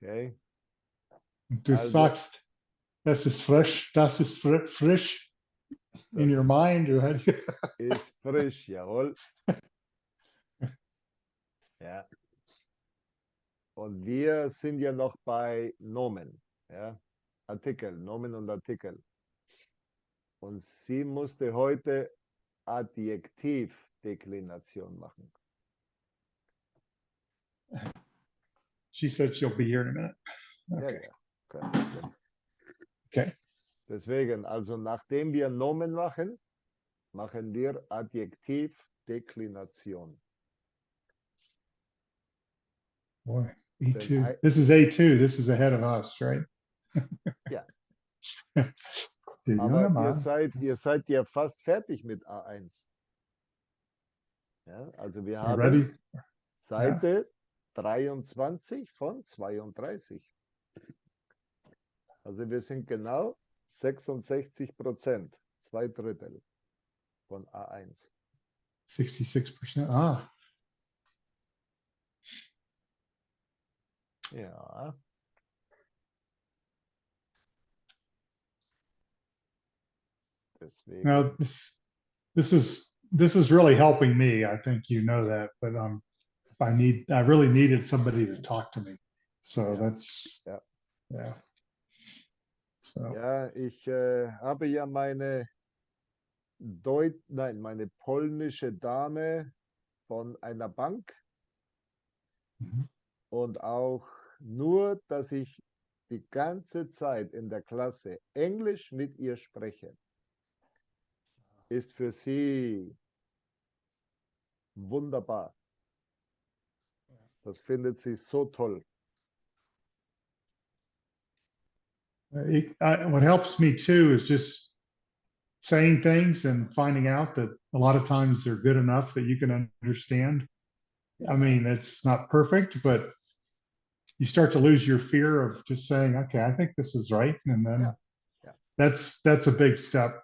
Okay. Du Also, sagst, das ist frisch in your das mind. ist frisch, jawohl. Ja. Und wir sind ja noch bei Nomen, ja. Artikel, Nomen und Artikel. Und sie musste heute Adjektivdeklination machen. She said she'll be here in a minute. Ja, Okay. ja, kein Problem. Okay. Deswegen, also nachdem wir Nomen machen, machen wir Adjektivdeklination. Boy, Denn E2. This is A2. This is ahead of us, right? ja, Der junge aber Mann. ihr seid ja fast fertig mit A1. Ja, also wir haben Already? Seite 23 von 32. Also wir sind genau 66%, 2/3 von A1. 66%. Ah, Ja. Deswegen. now this is really helping me. I think you know that, but I really needed somebody to talk to me. So Ja. that's Ja. yeah. So Ja, ich habe ja meine meine polnische Dame von einer Bank mhm. und auch nur, dass ich die ganze Zeit in der Klasse Englisch mit ihr spreche, ist für sie wunderbar. Das findet sie so toll. What helps me too is just saying things and finding out that a lot of times they're good enough that you can understand. Ja. I mean, it's not perfect, but you start to lose your fear of just saying, okay, I think this is right. And then Ja. Ja. that's a big step.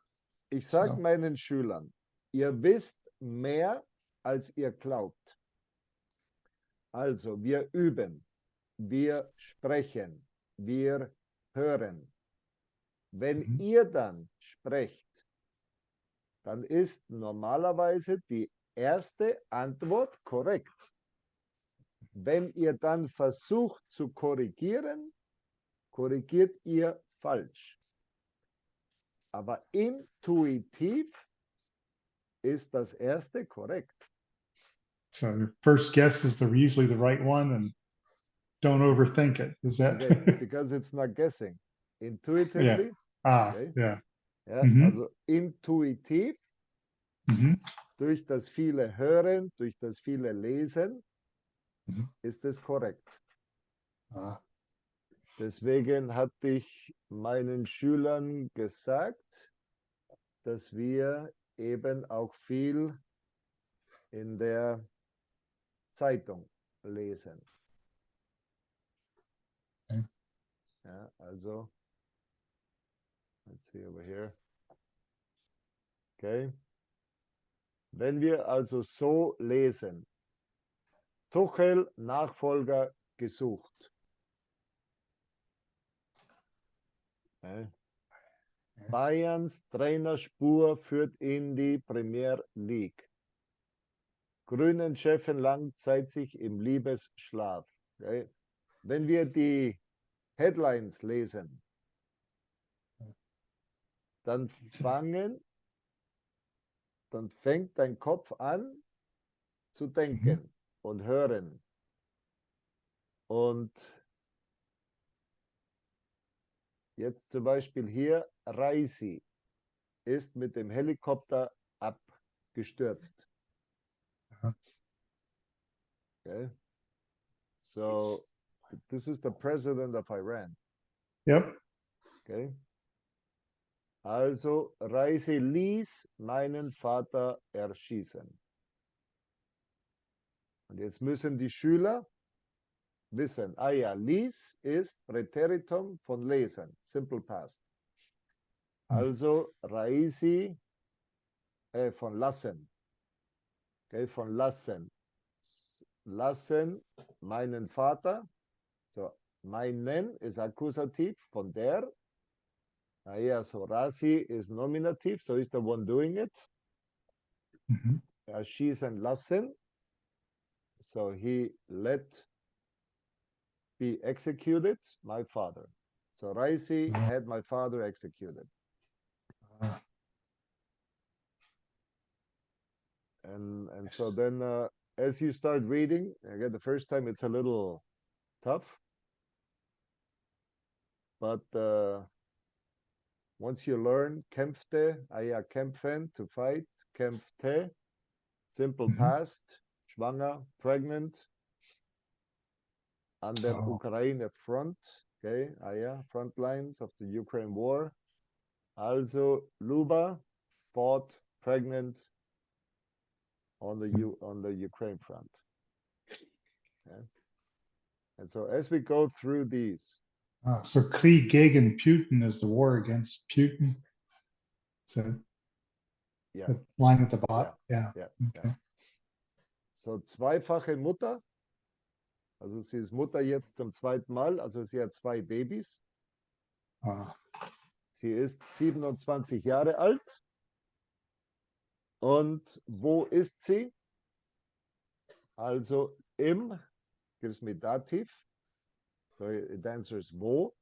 Ich sage So. meinen Schülern, ihr wisst mehr, als ihr glaubt. Also, wir üben, wir sprechen, wir hören. Wenn Mhm. ihr dann sprecht, dann ist normalerweise die erste Antwort korrekt. Wenn ihr dann versucht zu korrigieren, korrigiert ihr falsch. Aber intuitiv ist das erste korrekt. So your first guess is usually the right one, and don't overthink it. Is that? Because it's not guessing. Yeah. Intuitively. Okay. Yeah. Ja, Mhm. also intuitiv, Mhm. durch das viele Hören, durch das viele Lesen, Mhm. ist es korrekt. Ah. Deswegen hatte ich meinen Schülern gesagt, dass wir eben auch viel in der Zeitung lesen. Okay. Ja, also, let's see over here. Okay. Wenn wir also so lesen, Tuchel Nachfolger gesucht. Okay. Bayerns Trainerspur führt in die Premier League. Grünen Chefin lang zeigt sich im Liebesschlaf. Okay. Wenn wir die Headlines lesen, dann fängt dein Kopf an zu denken und hören. Und jetzt zum Beispiel hier, Reisi ist mit dem Helikopter abgestürzt. Okay. So, this is the president of Iran. Yep. Okay. Also, Reisi ließ meinen Vater erschießen. Und jetzt müssen die Schüler wissen, ah ja, ließ ist Präteritum von lesen, Simple Past. Also, Reisi von lassen. Okay, von lassen. lassen meinen Vater. So, meinen ist Akkusativ von der. Yeah, so Rasi is nominative, so he's the one doing it. Mhm. Schießen lassen. So he let be executed my father. So Raisi had my father executed. And so then as you start reading, again, the first time it's a little tough. But once you learn, kämpfte, kämpfen, to fight, kämpfte, simple Mhm. past, schwanger, pregnant, an der Ukraine front, okay, front lines of the Ukraine war. Also Luba fought pregnant on the Ukraine front. Okay? And so as we go through these, So Krieg gegen Putin is the war against Putin. So yeah, the line at the bottom. yeah, Yeah. yeah, Okay. yeah. So zweifache Mutter, also sie ist Mutter jetzt zum zweiten Mal, also sie hat 2 Babys. Sie ist 27 Jahre alt. Und wo ist sie? Also im, gives me Dativ. So it answers wo.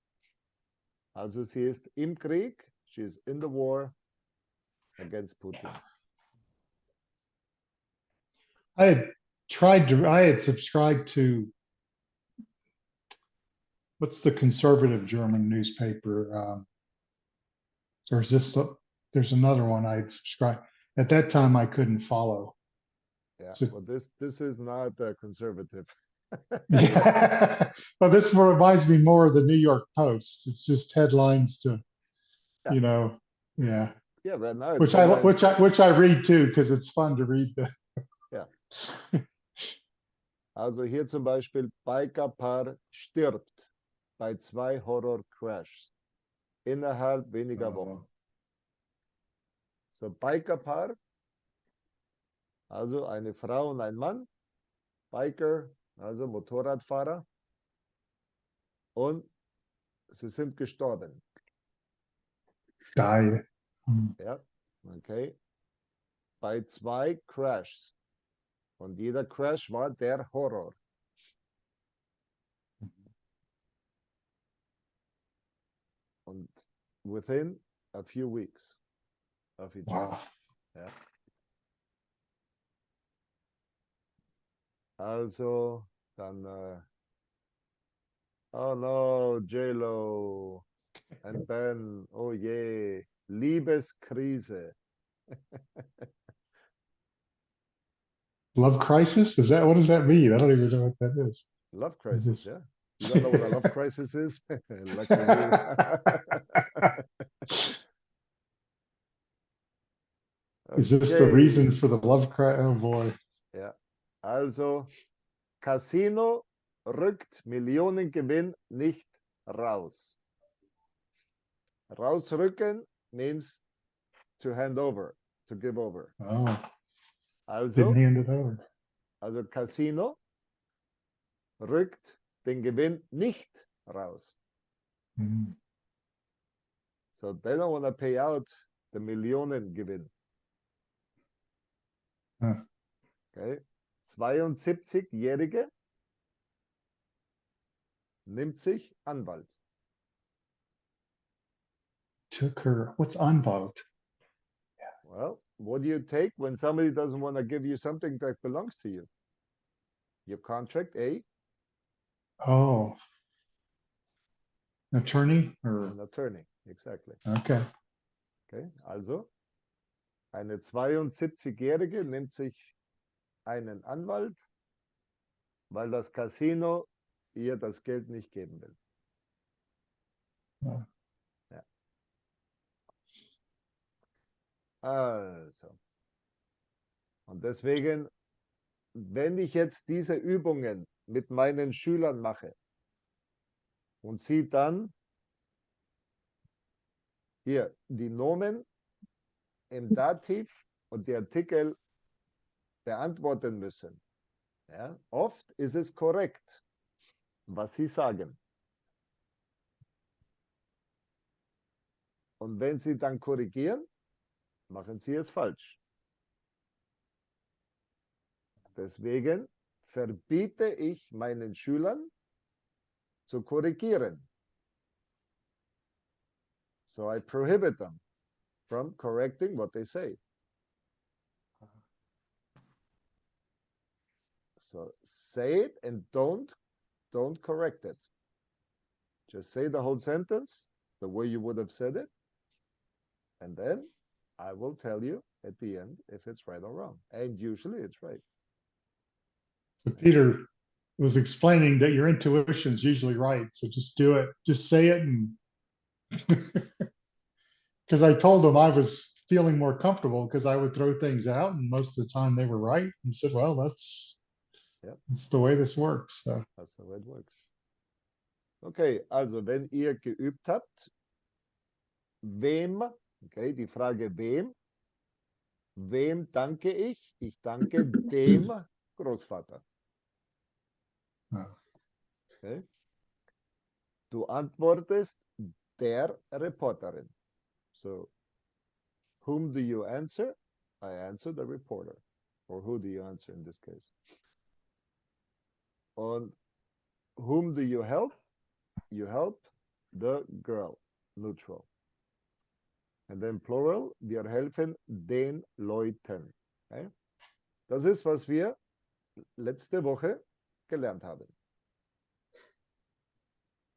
Also sie ist im Krieg. She is in the war against Putin. I had subscribed to, what's the conservative German newspaper? Or is this, there's another one I had subscribed. At that time, I couldn't follow. Yeah, So, well, this is not conservative. yeah. Well, this one reminds me more of the New York Post. It's just headlines to, Yeah. you know, yeah. Yeah, right now it's Which headlines. I read too, because it's fun to read the. Ja. Also hier zum Beispiel, Bikerpaar stirbt bei 2 Horror-Crashs innerhalb weniger Wochen. So Bikerpaar, also eine Frau und ein Mann, Biker, also Motorradfahrer, und sie sind gestorben. Died. Ja, okay. Bei 2 Crashs. Und jeder Crash war der Horror. Und within a few weeks of each other. Ja. Also, dann, oh no, J-Lo and Ben, oh je, Liebeskrise. Love crisis? Is that, what does that mean? I don't even know what that is. Love crisis, yeah. You don't know what a love crisis is? Lucky you. Is this the reason Okay. for the love cry? Oh boy. Ja, also Casino rückt Millionengewinn nicht raus. Rausrücken means to hand over, to give over. Oh, didn't Also, hand it over. also Casino rückt den Gewinn nicht raus. Mm. So they don't want to pay out the Millionengewinn. Huh. Okay. 72-Jährige nimmt sich Anwalt. Took her. What's Anwalt? Well, what do you take when somebody doesn't want to give you something that belongs to you? Your contract, A, Oh, attorney or an attorney. Exactly. okay. Okay, also eine 72-Jährige nimmt sich einen Anwalt, weil das Casino ihr das Geld nicht geben will. Ja. Ja. Also. Und deswegen, wenn ich jetzt diese Übungen mit meinen Schülern mache und sie dann hier die Nomen im Dativ und die Artikel beantworten müssen, Ja? Oft ist es korrekt, was Sie sagen. Und wenn Sie dann korrigieren, machen Sie es falsch. Deswegen verbiete ich meinen Schülern zu korrigieren. So I prohibit them from correcting what they say. So say it and don't correct it. Just say the whole sentence the way you would have said it. And then I will tell you at the end if it's right or wrong. And usually it's right. So Peter was explaining that your intuition is usually right. So just do it. Just say it. And because I told him I was feeling more comfortable because I would throw things out and most of the time they were right. He said, well, that's the way this works. So. That's the way it works. Okay, also wenn ihr geübt habt, wem, okay, die Frage wem danke ich? Ich danke dem Großvater. Okay. Du antwortest der Reporterin. So, whom do you answer? I answer the reporter. Or who do you answer in this case? Und whom do you help? You help the girl, neutral. And then plural, wir helfen den Leuten. Okay? Das ist, was wir letzte Woche gelernt haben.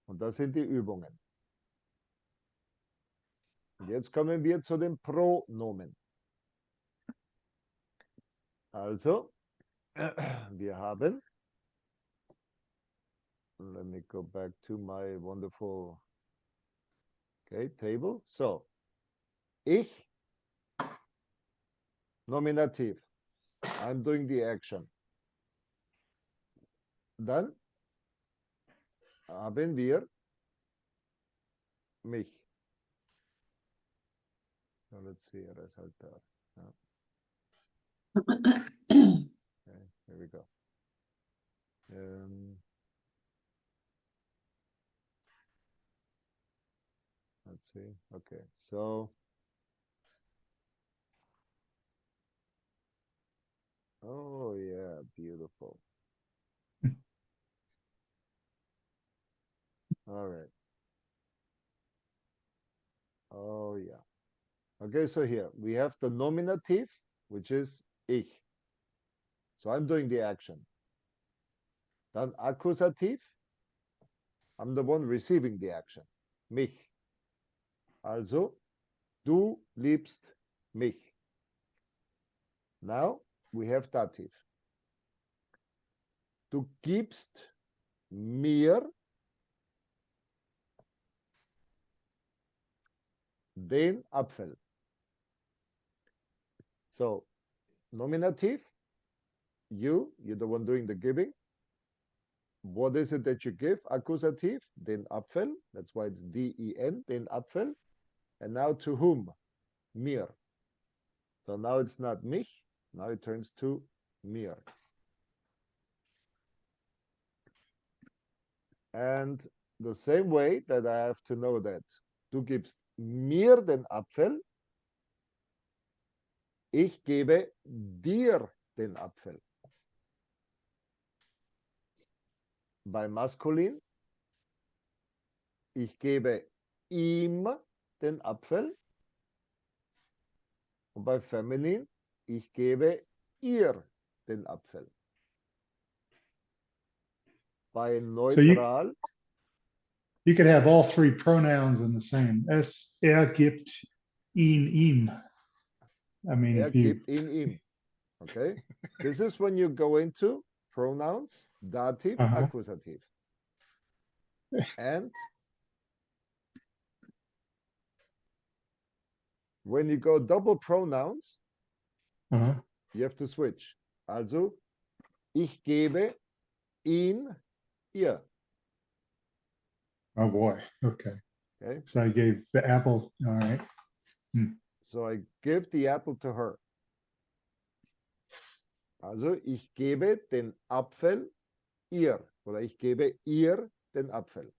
Und das sind die Übungen. Und jetzt kommen wir zu den Pronomen. Also, wir haben, let me go back to my wonderful table. So, ich, Nominativ. I'm doing the action. Dann haben wir mich. So let's see, er ist halt da. Ja. Okay, here we go. Let's see. Okay, so oh yeah, beautiful. All right. Oh yeah. Okay, so here we have the nominative, which is ich. So I'm doing the action. Dann Akkusativ, I'm the one receiving the action. Mich. Also, du liebst mich. Now we have Dativ. Du gibst mir den Apfel. So, Nominativ, you're the one doing the giving. What is it that you give? Akkusativ, den Apfel. That's why it's D-E-N, den Apfel. And now to whom? Mir. So now it's not mich. Now it turns to mir. And the same way that I have to know that du gibst mir den Apfel, ich gebe dir den Apfel. Bei Maskulin, ich gebe ihm den Apfel. Und bei Feminin, ich gebe ihr den Apfel. Bei neutral. So you could have all three pronouns in the same. Gibt ihn, ihm. I mean, if you. Gibt ihn, ihm. Okay. This is when you go into pronouns, dative, accusative. And when you go double pronouns, you have to switch. Also, ich gebe ihn, ihr. Oh boy. Okay. So I gave the apple. All right. So I give the apple to her. Also ich gebe den Apfel ihr oder ich gebe ihr den Apfel.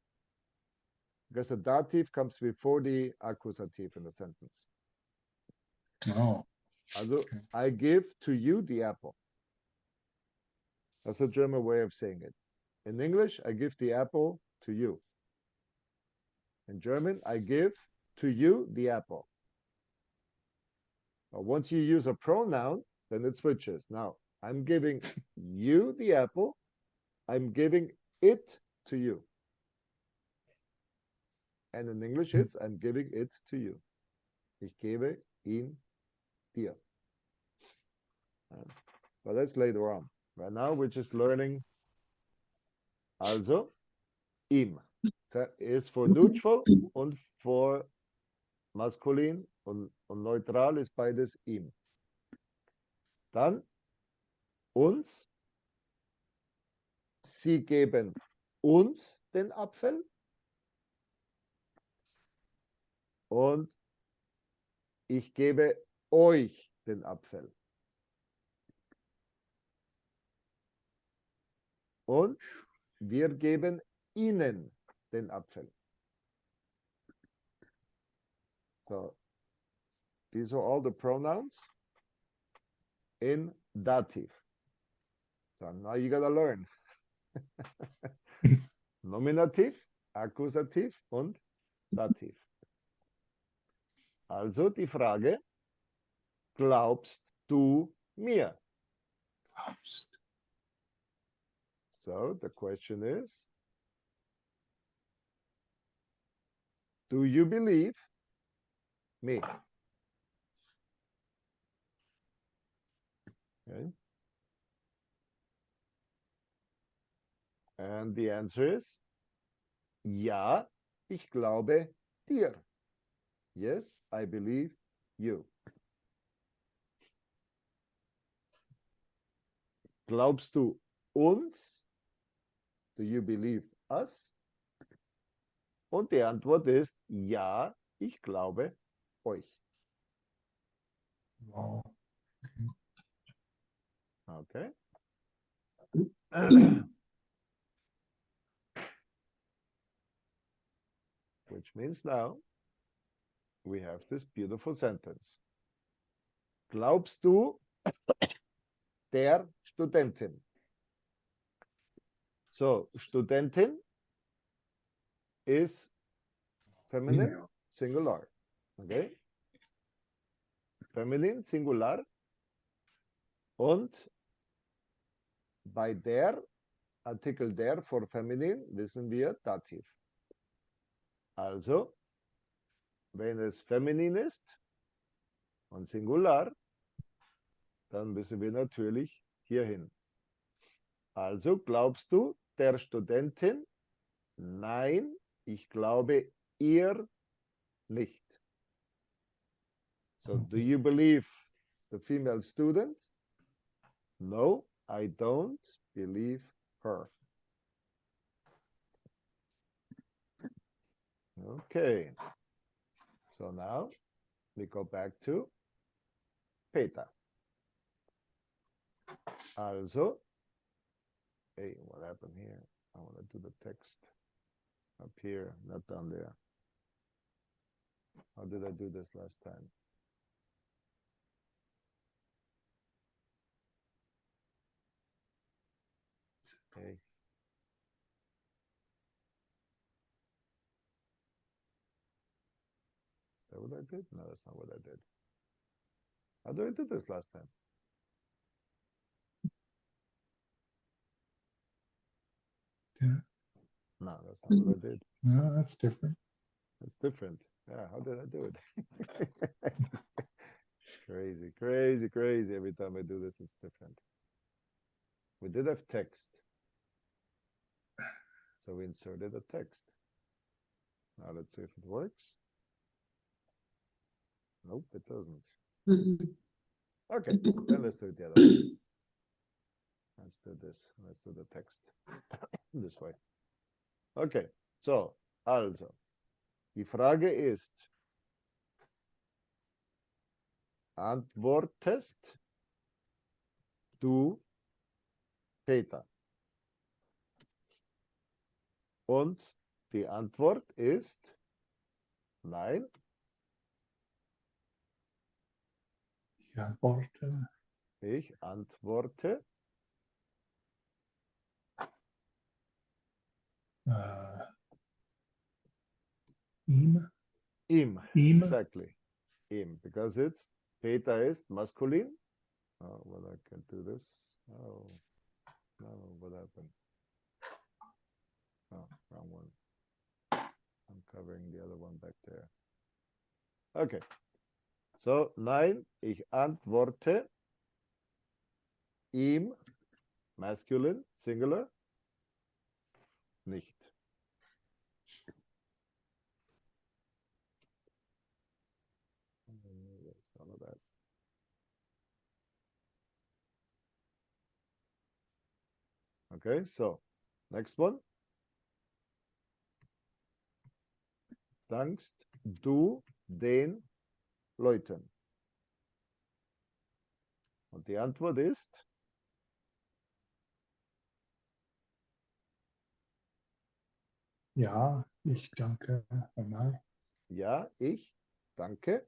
Because the dative comes before the accusative in the sentence. Oh, Also okay. I give to you the apple. That's a German way of saying it. In English, I give the apple to you. In German, I give to you the apple. But once you use a pronoun, then it switches. Now, I'm giving you the apple. I'm giving it to you. And in English, it's I'm giving it to you. Ich gebe ihn dir. But that's later on. Right now, we're just learning. Also, ihm. That is for neutral und for maskulin und neutral ist beides ihm. Dann uns. Sie geben uns den Apfel. Und ich gebe euch den Apfel. Und wir geben ihnen den Apfel. So, these are all the pronouns in dative. So now you gotta learn. Nominativ, Akkusativ und Dativ. Also die Frage, glaubst du mir? So the question is, do you believe me? Okay. And the answer is, ja, ich glaube dir. Yes, I believe you. Glaubst du uns? Do you believe us? Und die Antwort ist, ja, ich glaube euch. Wow. Okay. Which means now we have this beautiful sentence. Glaubst du der Studentin? So, Studentin is feminine, Female. singular. Okay? Feminine, singular. Und bei der, Artikel der for feminin, wissen wir Dativ. Also, wenn es feminin ist und singular, dann müssen wir natürlich hierhin. Also, glaubst du der Studentin? Nein, ich glaube ihr nicht. So, do you believe the female student? No, I don't believe her. Okay. So now we go back to Peter. Also, hey, what happened here? I want to do the text up here, not down there. How did I do this last time? Okay. Is that what I did? No, that's not what I did. How did I do this last time? Yeah. No, that's not what I did. No, that's different. That's different. Yeah, how did I do it? Crazy, crazy, crazy. Every time I do this, it's different. We did have text. So we inserted a text. Now let's see if it works. Nope, it doesn't. Okay, then let's do it the other way. Let's do this. Let's do the text this way. Okay, so, also, die Frage ist, antwortest du Peter? Und die Antwort ist nein. Ich antworte. Ich antworte Ihm. ihm. Ihm. Exactly. Ihm. Because it's Peter is masculine. Oh, well, I can do this. Oh, no, what happened? Oh, wrong one. I'm covering the other one back there. Okay. So, nein, ich antworte ihm, masculine, singular, nicht. Some of that. Okay, so next one. Dankst du den Leuten? Und die Antwort ist Ja, ich danke. Einmal. ja, ich danke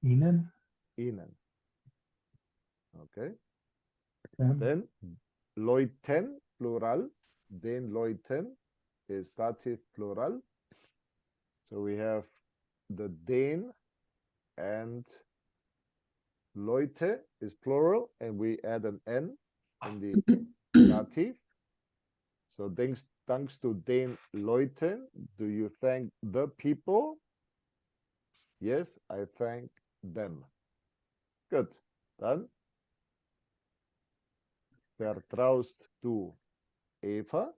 Ihnen. ihnen. Okay, Them. then Leuten, plural, den Leuten is Dativ plural. So we have the den and Leute is plural, and we add an N in the Dativ. So thanks to den Leuten, do you thank the people? Yes, I thank them. Good. Dann vertraust du Eva?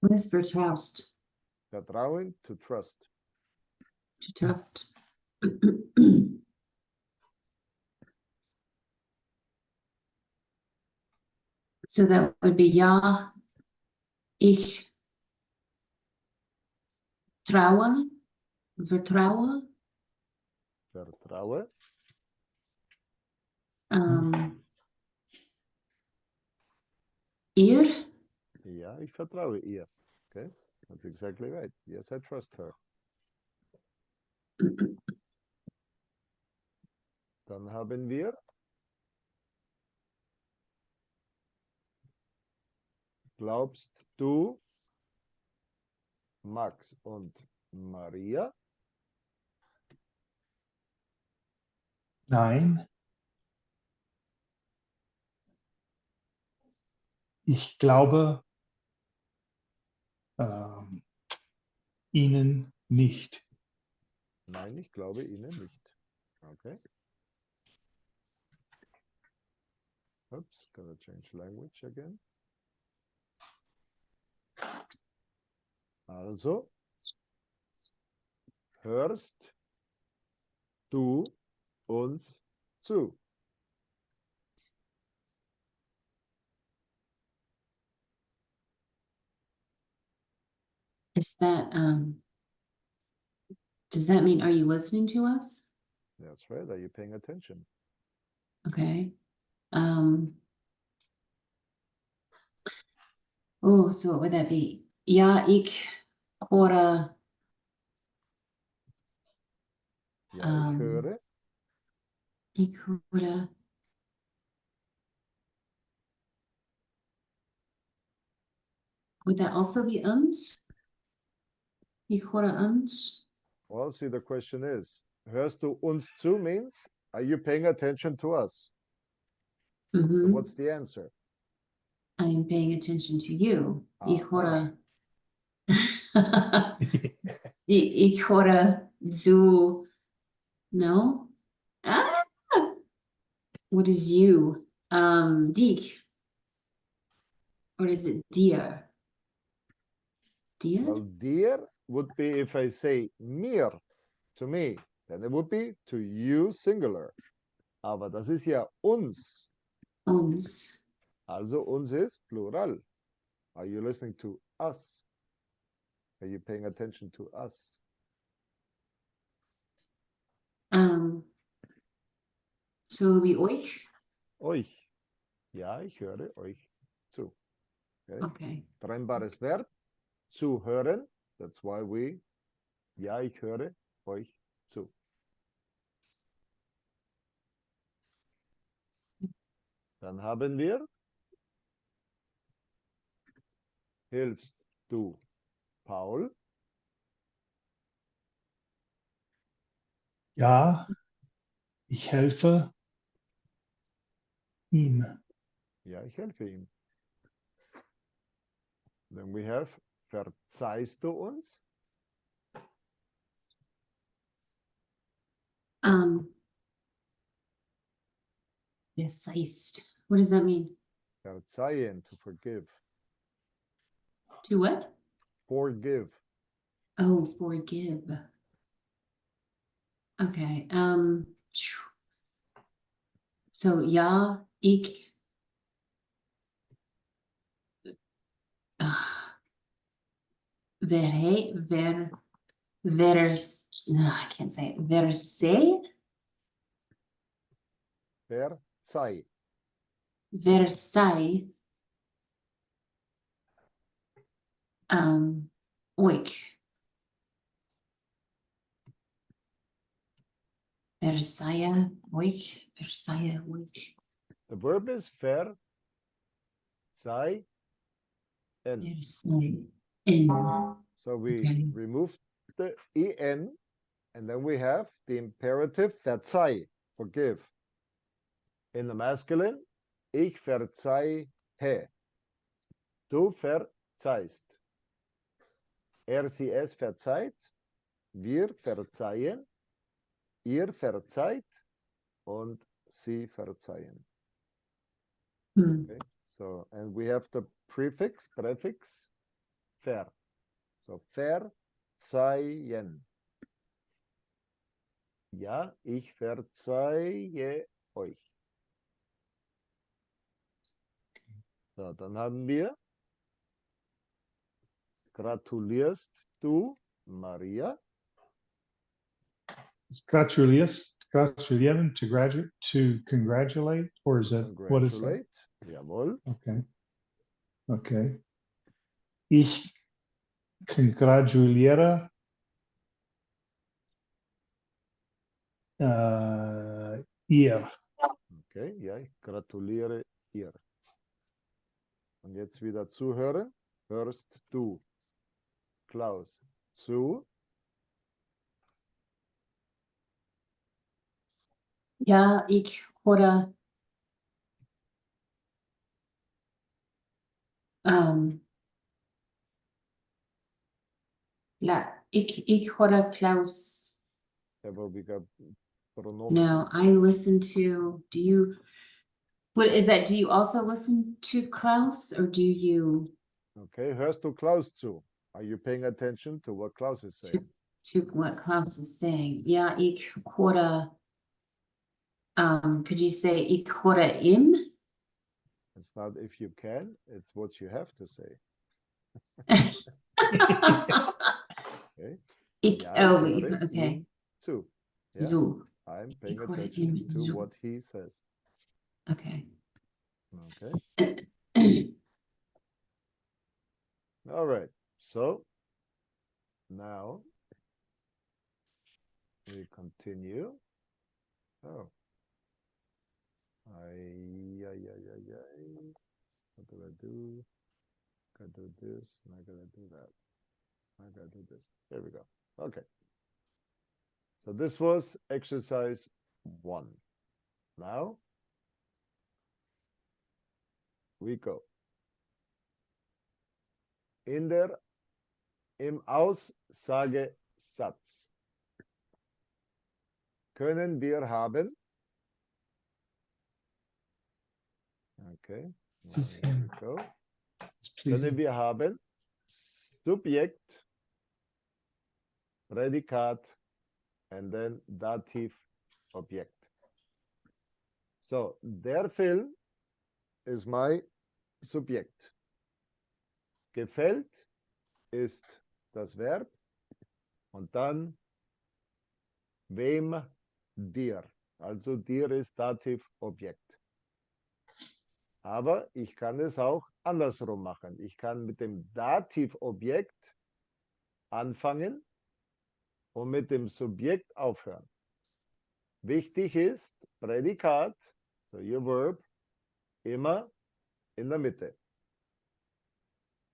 What is vertraust? Vertrauen, to trust. To trust. So that would be ja, ich traue, vertraue. Vertraue. Ihr? Ja, ich vertraue ihr. Okay, that's exactly right. Yes, I trust her. Dann haben wir glaubst du Max und Maria? Nein. Ich glaube Ihnen nicht. Nein, ich glaube ihnen nicht. Okay. Oops, gonna change language again. Also, hörst du uns zu? Is that does that mean are you listening to us? That's right. Are you paying attention? Okay. Oh, so what would that be? Ja, ich höre. Ja, ich höre. Ich höre. Would that also be uns? Ich höre uns. Well, see, the question is, hörst du uns zu means, are you paying attention to us? So what's the answer? I am paying attention to you. Ich höre. Ich höre zu. No? Ah! What is you? Dich. Or is it dir? Dir? Well, dir would be if I say mir, to me, then it would be to you singular. Aber das ist ja uns. Uns. Also uns ist plural. Are you listening to us? Are you paying attention to us? So it'll be euch. Euch. Ja, ich höre euch zu. Okay. Okay. Trennbares Verb. Zuhören. That's why we. Ja, ich höre euch zu. Dann haben wir. Hilfst du Paul? Ja, ich helfe ihm. Ja, ich helfe ihm. Then we have, verzeihst du uns? Verzeihst. What does that mean? Verzeihen, to forgive. To what? Forgive. Oh, forgive. Okay. So ja, ich. No, I can't say it. Verzeih. Verzeih. Verzeih. Euch. Verzeih, euch. Verzeih, euch. The verb is verzeihen. Verzeih. In. So we Okay. remove the en, and then we have the imperative verzeih, forgive. In the masculine, ich verzeihe. Du verzeihst. Sie, es verzeiht. Wir verzeihen. Ihr verzeiht. Und sie verzeihen. Okay. So, and we have the prefix, ver. So, verzeihen. Ja, ich verzeihe euch. So, dann haben wir, gratulierst du, Maria? Is gratulieren to graduate, to congratulate, or is that, what is that? Congratulate. Jawohl. Okay. Okay. Ich congratuliere ihr. Okay, ja, ich gratuliere ihr. Und jetzt wieder zuhören. Hörst du, Klaus, zu? Ja, ich höre. Ich höre Klaus. Ja, aber we got Pronomen. No, I listen to. Do you? What is that? Do you also listen to Klaus, or do you Okay, hörst du Klaus zu? Are you paying attention to what Klaus is saying? to what Klaus is saying? Ja, ich höre. Could you say ich höre ihm? It's not if you can, it's what you have to say. Okay. Ich, Ja, oh, ich höre okay. ihm zu. Yeah, So, I'm paying Ich höre attention ihm to zu. what he says. Okay. Okay. All right. So now we continue. Oh. What do I do? Gotta do this, and I gotta do that. I gotta do this. There we go. Okay. So this was exercise 1. Now we go. Im Aussagesatz können wir haben. Okay. Here we go. Können wir haben Subjekt, Prädikat, and then Dativ Objekt. So, der Film is my subject. gefällt ist das Verb und dann wem dir. Also dir ist Dativobjekt. Aber ich kann es auch andersrum machen. Ich kann mit dem Dativobjekt anfangen und mit dem Subjekt aufhören. Wichtig ist Prädikat, so your verb, immer in der Mitte.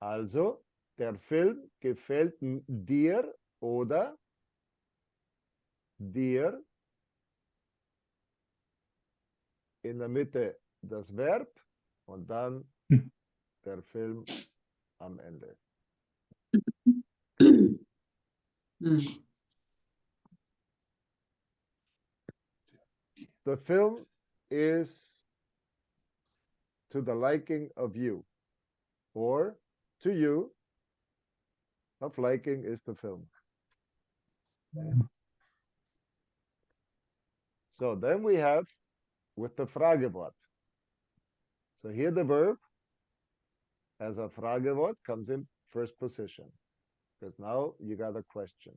Also, der Film gefällt dir oder dir, in der Mitte das Verb und dann der Film am Ende. The film is to the liking of you, or to you, of liking is the film. Okay. So then we have with the Fragewort. So here the verb as a Fragewort comes in first position, because now you got a question.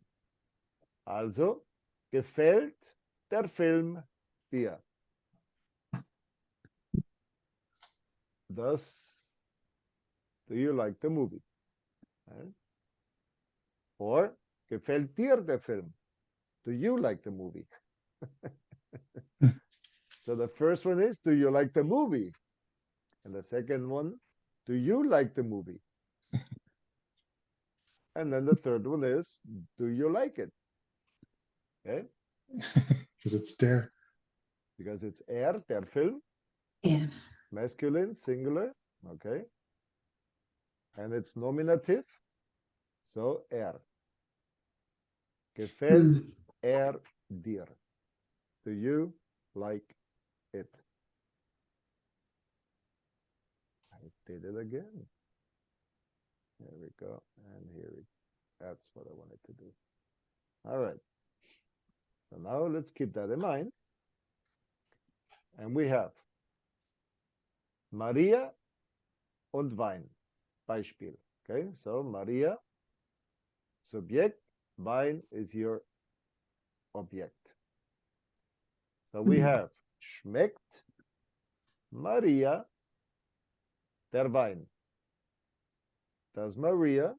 Also, gefällt der Film dir? Thus, do you like the movie? Right? Or, gefällt dir der Film? Do you like the movie? So the first one is, do you like the movie? And the second one, do you like the movie? And then the third one is, do you like it? Okay? Because it's der. Because it's der Film, Yeah. masculine, singular, okay? And it's nominative, so Gefällt dir? Do you like it? I did it again. Here we go. And here we that's what I wanted to do. All right. So now let's keep that in mind. And we have Maria und Wein. Beispiel. Okay, so Maria, Subjekt, Wein is your object. So we have schmeckt Maria der Wein. Does Maria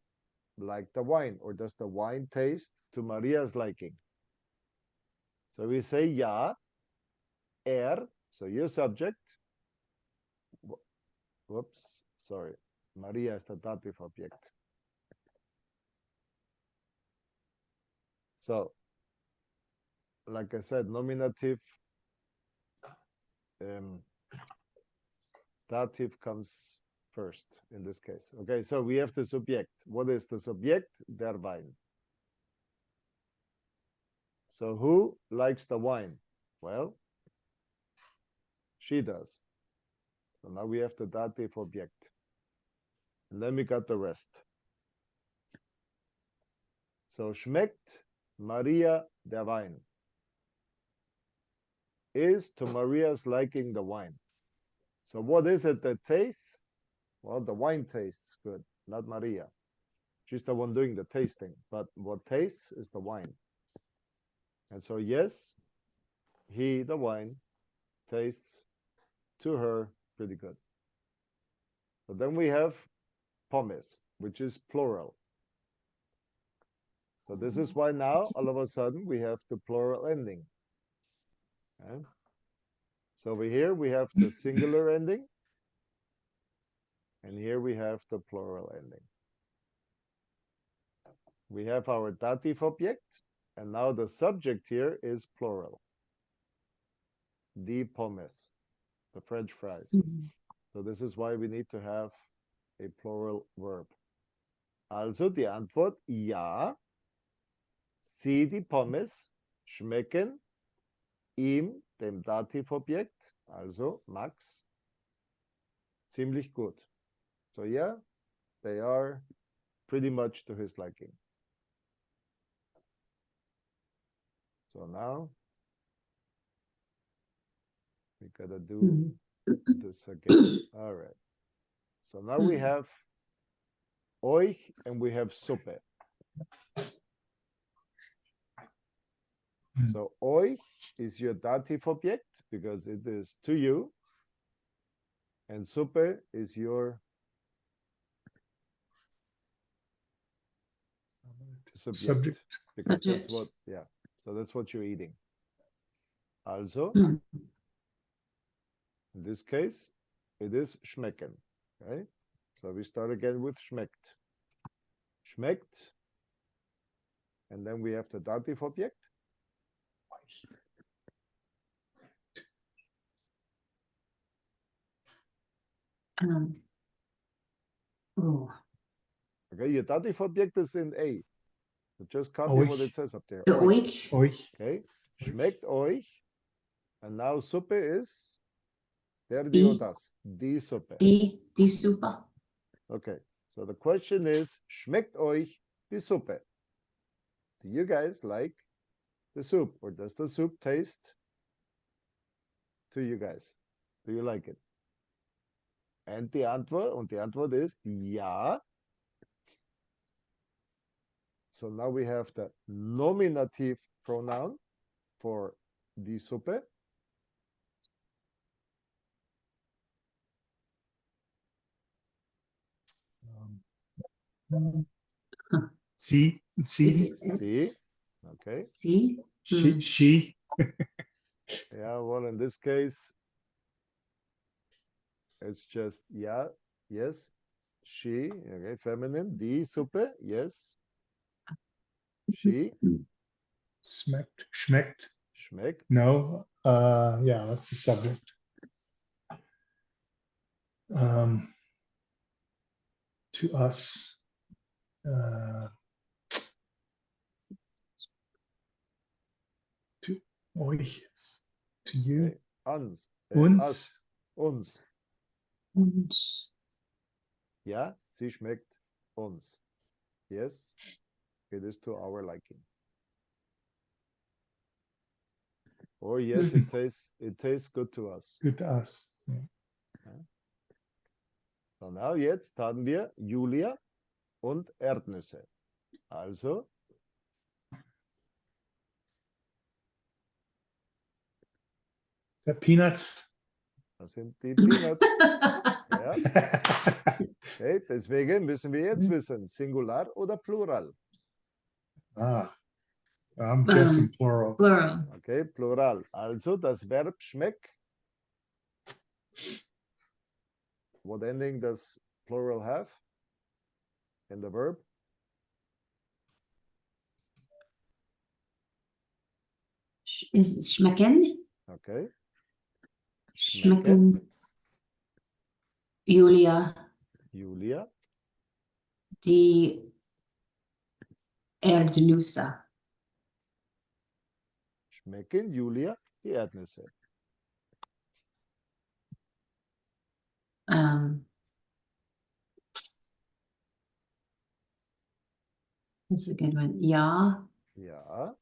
like the wine, or does the wine taste to Maria's liking? So we say ja, so your subject. Whoops, sorry. Maria is the dative object. So, like I said, nominative, dative comes first in this case. Okay, so we have the subject. What is the subject? Der Wein. So who likes the wine? Well, she does. So now we have the dative object. And then we got the rest. So schmeckt Maria der Wein. Is to Maria's liking the wine. So what is it that tastes? Well, the wine tastes good, not Maria. She's the one doing the tasting, but what tastes is the wine. And so yes, the wine, tastes to her pretty good. So then we have pommes, which is plural. So this is why now, all of a sudden, we have the plural ending. Okay? So over here, we have the singular ending. And here we have the plural ending. We have our dative object. And now the subject here is plural. Die pommes, the French fries. So this is why we need to have a plural verb. Also die Antwort, ja, sie, die Pommes, schmecken ihm, dem Dativobjekt, also Max, ziemlich gut. So yeah, they are pretty much to his liking. So now, we gotta do this again. All right. So now we have euch, and we have Suppe. So euch is your dative object because it is to you, and Suppe is your subject. Because that's Subject. what, yeah. So that's what you're eating. Also, Hmm. in this case, it is schmecken. Okay. So we start again with schmeckt. Schmeckt. And then we have the dative object. Oh, Okay, your dative object is in A. So just copy what Euch. it says up there. the Euch. euch, Euch. Okay. Schmeckt euch. And now Suppe is der, die, Die. or das. Die Suppe. die Suppe. Okay. So the question is, schmeckt euch die Suppe? Do you guys like the soup? Or does the soup taste to you guys? Do you like it? And die Antwort ist ja. So now we have the nominative pronoun for die Suppe. Sie. Is Sie. it Sie. Okay. sie? She. She. Yeah, well, in this case, it's just ja, yes, she, okay, feminine, die Suppe, yes. She, Schmeckt. Schmeckt. schmeckt. No. Yeah, that's the subject. To us. To euch. To you. Okay. Uns. Uns. Us. Uns. Und Ja, sie schmeckt uns. Yes, it is to our liking. Or yes, it tastes good to us. Good to us. Yeah. So now jetzt haben wir Julia und Erdnüsse. Also, Is that peanuts? das sind die Peanuts. Ja, okay, deswegen müssen wir jetzt wissen, Singular oder Plural. I'm guessing plural. plural. Okay, Plural. Also das Verb schmeck. What ending does plural have in the verb? Is it schmecken? Okay. Schmecken. Julia, Julia. die Erdnüsse. Schmecken Julia die Erdnüsse. That's a good one. Ja. Ja.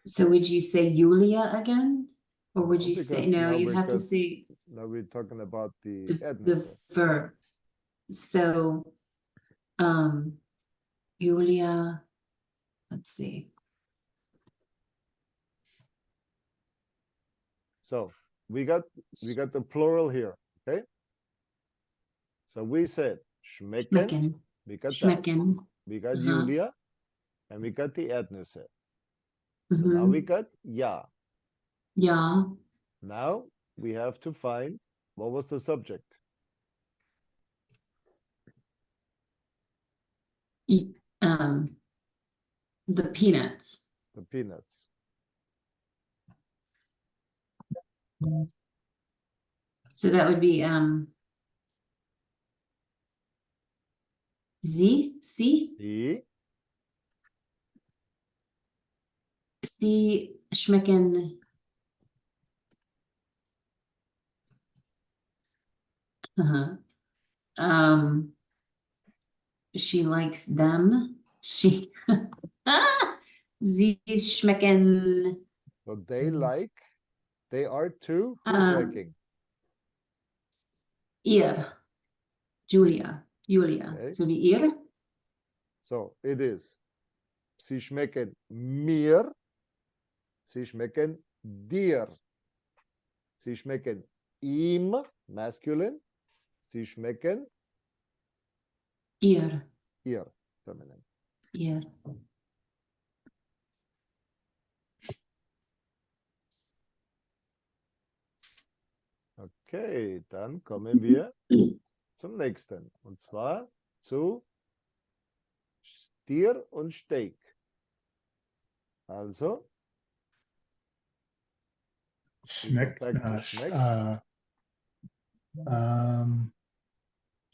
So would you say Julia again? Or would No, you say, because no, now you we've have to got- say Now we're talking about the the Erdnüsse. verb. So, Julia, let's see. So we got the plural here, okay? So we said schmecken, Schmecken. we got that. Schmecken. We got Uh-huh. Julia, and we got the Erdnüsse. So now we got ja. Ja. Now we have to find what was the subject. The peanuts. The peanuts. So that would be sie, Die sie schmecken she likes them. She sie schmecken so they like, they are too, who's liking? ihr. Julia. Okay. So wie ihr? So it is. Sie schmecken mir. Sie schmecken dir. Sie schmecken ihm, masculine. Sie schmecken Ihr. ihr, feminine. Ihr. Okay, dann kommen wir zum nächsten. Und zwar zu Stier und Steak. Also, Schmeckt, back to schmeckt.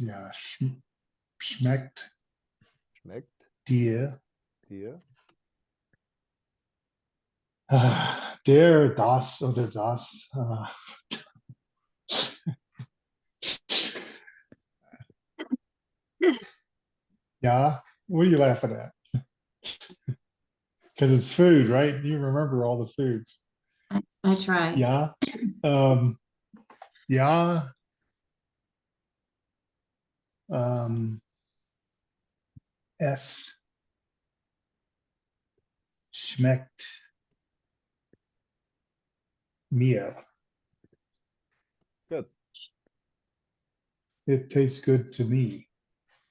Ja, schmeckt Schmeckt dir. dir. Der, das oder das. Yeah, what are you laughing at? Because it's food, right? You remember all the foods. I try. Yeah. Ja. Es schmeckt mir. Good. It tastes good to me.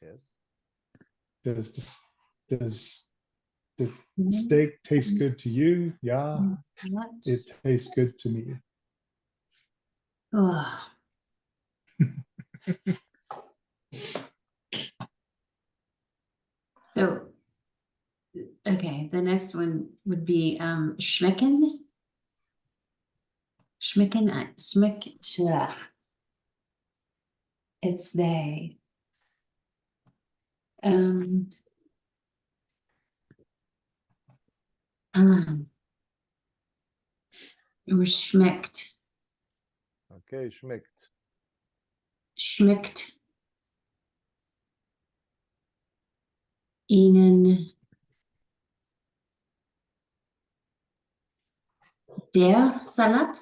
Yes. Does the steak taste good to you? Yeah, What? it tastes good to me. Oh. So, okay, the next one would be schmecken. Schmeck. It's they. Or schmeckt. Okay, schmeckt. Schmeckt ihnen der Salat?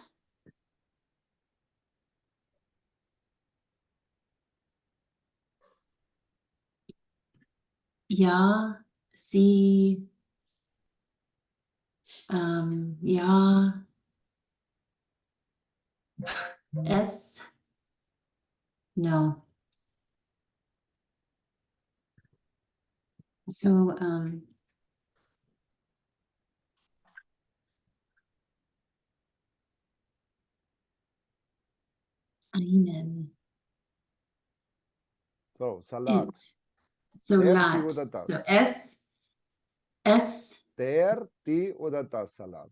Ja, sie, ja, es, no. So, ihnen. So, Salat. It. So Der, lat. die oder das? So es, Der, die oder das Salat.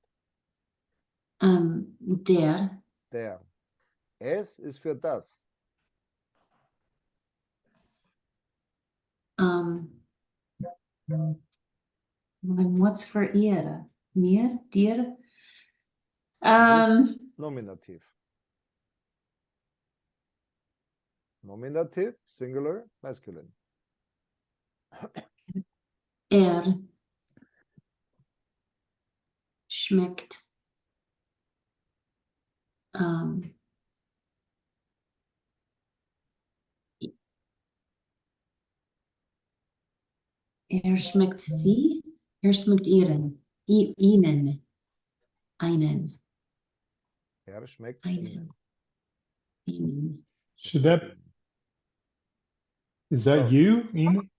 der, Der. Es ist für das. then what's for ihr? Mir, dir? Nominativ. Nominativ, singular, masculine. Schmeckt. Schmeckt sie. Schmeckt ihren. Ihnen. Einen. Schmeckt Einen. ihnen. Ihnen. Should that, is that So. you, Enid?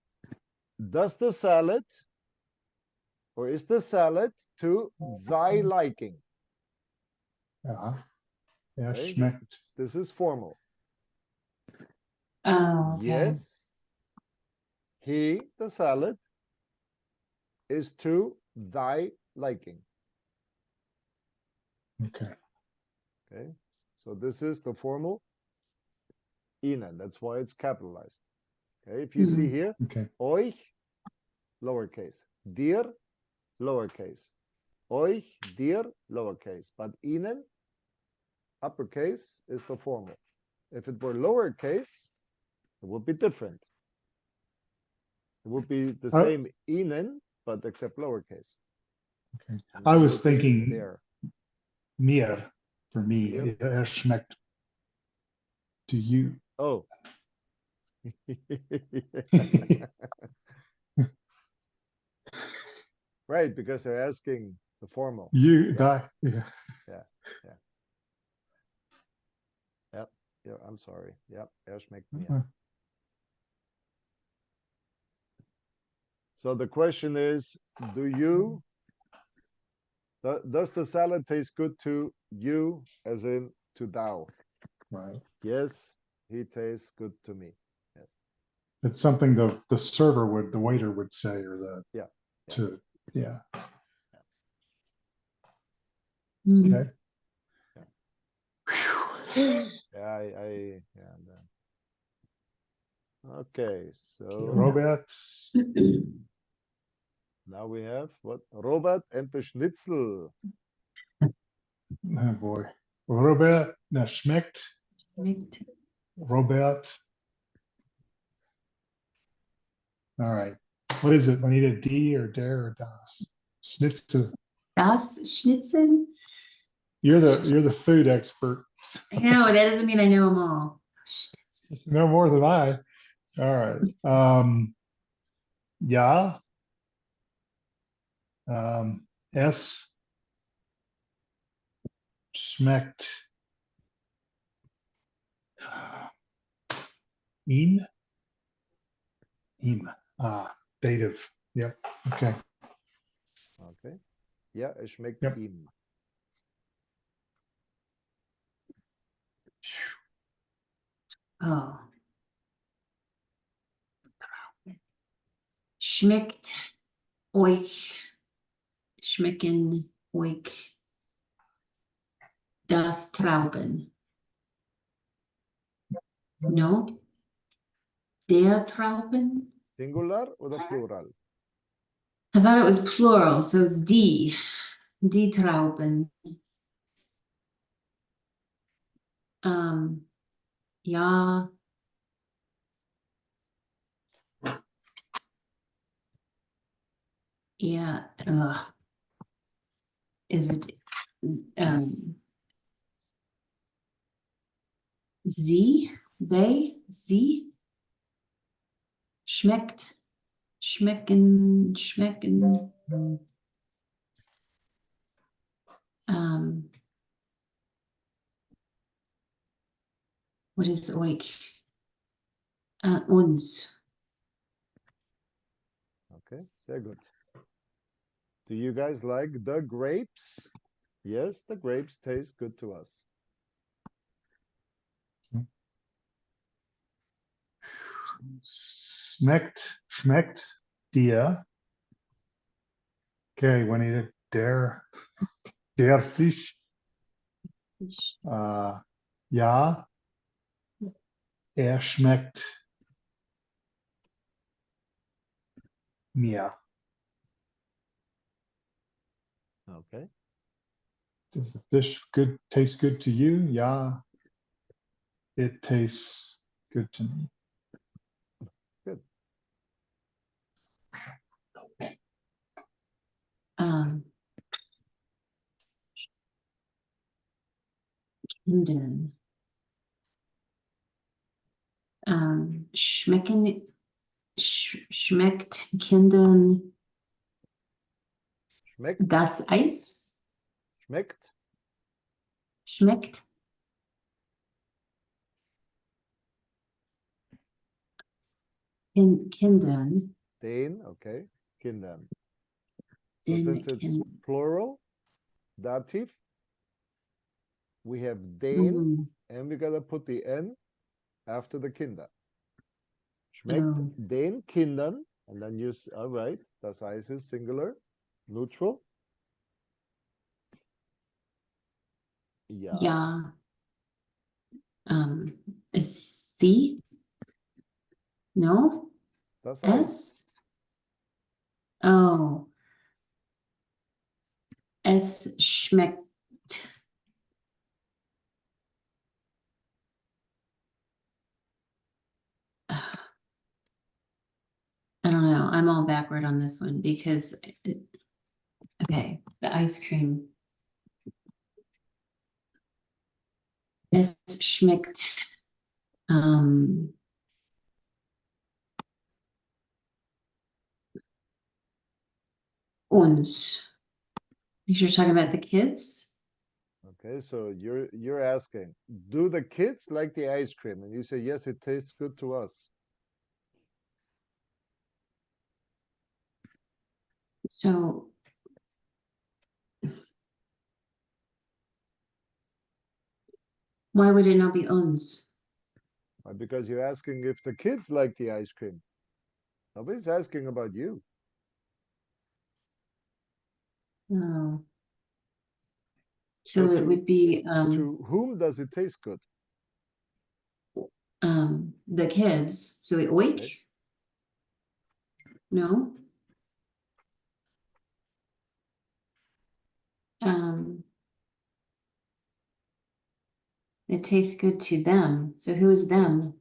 Does the salad, or is the salad to thy liking? Ja. Er Okay. schmeckt. This is formal. Oh, okay. Yes, he, the salad, is to thy liking. Okay. Okay, so this is the formal ihnen. That's why it's capitalized. Okay, if you see here, Okay. euch, lowercase, dir, lowercase, euch, dir, lowercase, but ihnen, uppercase, is the formal. If it were lowercase, it would be different. It would be the same ihnen, but except lowercase. Okay. And I it was would be thinking there. mir for me. Mir? Er schmeckt to you. Oh, Right, because they're asking the formal. You, Yeah. that, yeah. Yep. Yeah, I'm sorry. Yep. Schmeckt mir. Uh, So the question is, does the salad taste good to you, as in to thou? Right. Yes, he tastes good to me. Yes. It's something the server would, the waiter would say, or the, Yeah. to, yeah. Mm. Okay. Whew. Yeah, okay, so Robert, now we have what? Robert and the Schnitzel. oh boy. Robert, das schmeckt. Schmeckt. Robert. All right. What is it? I need a D or der or das. Schnitzel. Das Schnitzel? You're the food expert. I know, that doesn't mean I know them all. Schnitzel. No more than I. All right. Ja. Es schmeckt ihm. Ihm. Dative. Yep. Okay. Okay. Ja, es schmeckt Yep. ihm. Oh. Schmeckt euch. Schmecken euch das Trauben? No? Der Trauben? Singular oder Plural? I thought it was plural, so it's die. Die Trauben. Ja. Yeah. Is it sie? They? Sie? Schmeckt. Schmecken. Schmecken. What is euch? Uns. Okay, sehr gut. Do you guys like the grapes? Yes, the grapes taste good to us. Schmeckt dir. Okay, we need a der Fisch. Ja. Schmeckt mir. Okay. Does the fish taste good to you? Yeah. It tastes good to me. Good. Kindern. Schmeckt Kindern Schmeckt. das Eis? Schmeckt. Schmeckt in Kindern. Den, okay. Kindern. So Den since it's Kindern. plural, dative, we have den, Mm, and we gotta put the N after the Kinder. Schmeckt oh, den Kindern, and then use, all right, das Eis is singular, neutral. Ja. ja. Ist sie? No? Das Eis. Es? Oh. Es schmeckt. I don't know. I'm all backward on this one because, okay, the ice cream. Es schmeckt. uns. You're talking about the kids? Okay, so you're asking, do the kids like the ice cream? And you say, yes, it tastes good to us. So why would it not be uns? Because you're asking if the kids like the ice cream. Nobody's asking about you. Oh. So So it would be to whom does it taste good? the kids. So euch? Okay. No. It tastes good to them. So who is them?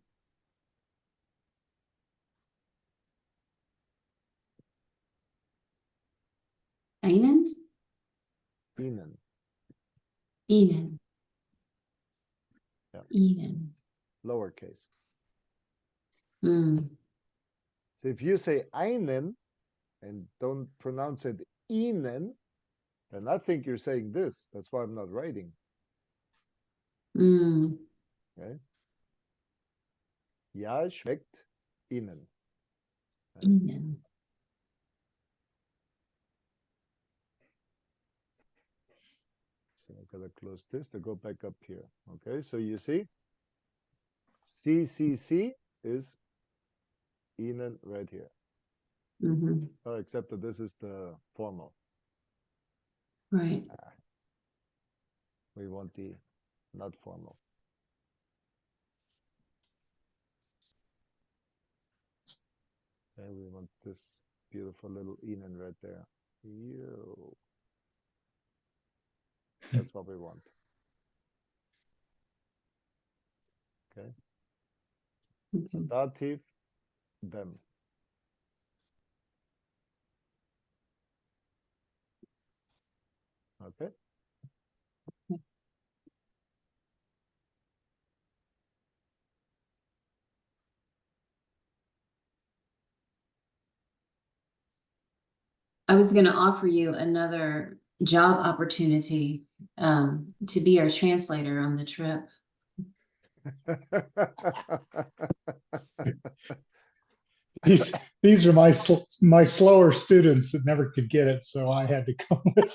Ihnen? Ihnen. Ihnen. Yeah. Ihnen. Lowercase. Mm. So if you say einen and don't pronounce it ihnen, then I think you're saying this. That's why I'm not writing. Mm. Okay. Ja, schmeckt ihnen. Okay. Ihnen. So I'm gonna close this to go back up here. Okay, so you see, CCC is ihnen right here. Mm-hmm. Oh, except that this is the formal. Right. We want the not formal. And we want this beautiful little ihnen right there. Yo. That's what we want. Okay. So Okay. dativ, them. Okay. I was going to offer you another job opportunity to be our translator on the trip. These are my slower students that never could get it, so I had to come with.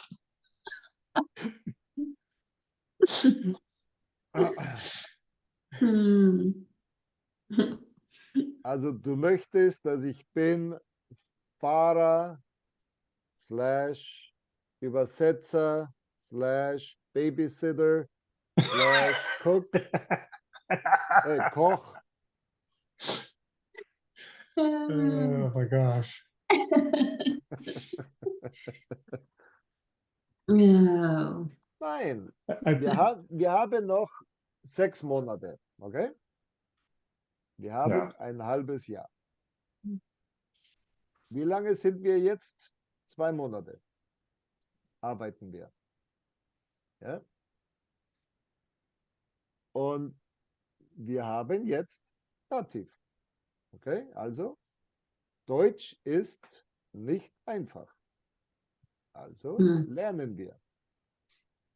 Hmm. Also du möchtest, dass ich bin Fahrer slash Übersetzer slash Babysitter slash Cook, Koch. Oh my gosh. No. Nein, I, wir haben noch 6 Monate, okay? Wir haben ein halbes Jahr. Wie lange sind wir jetzt? 2 Monate arbeiten wir. Ja? Und wir haben jetzt Dativ. Okay, also Deutsch ist nicht einfach. Also lernen wir.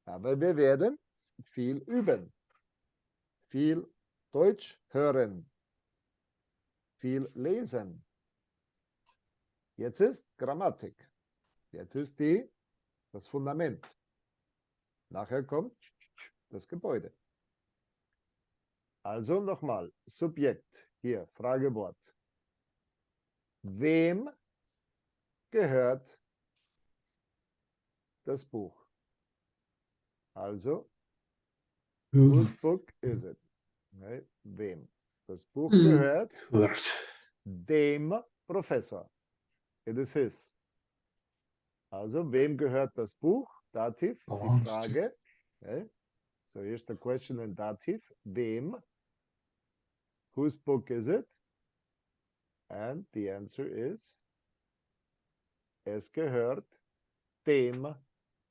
Aber wir werden viel üben. Viel Deutsch hören. Viel lesen. Jetzt ist Grammatik. Jetzt ist das Fundament. Nachher kommt das Gebäude. Also nochmal, Subjekt, hier, Fragewort. Wem gehört das Buch? Also, whose book is it? Okay. Wem? Das Buch gehört dem Professor. It is his. Also, wem gehört das Buch? Dativ, die Frage. Okay. So here's the question in Dativ. Wem? Whose book is it? And the answer is, es gehört dem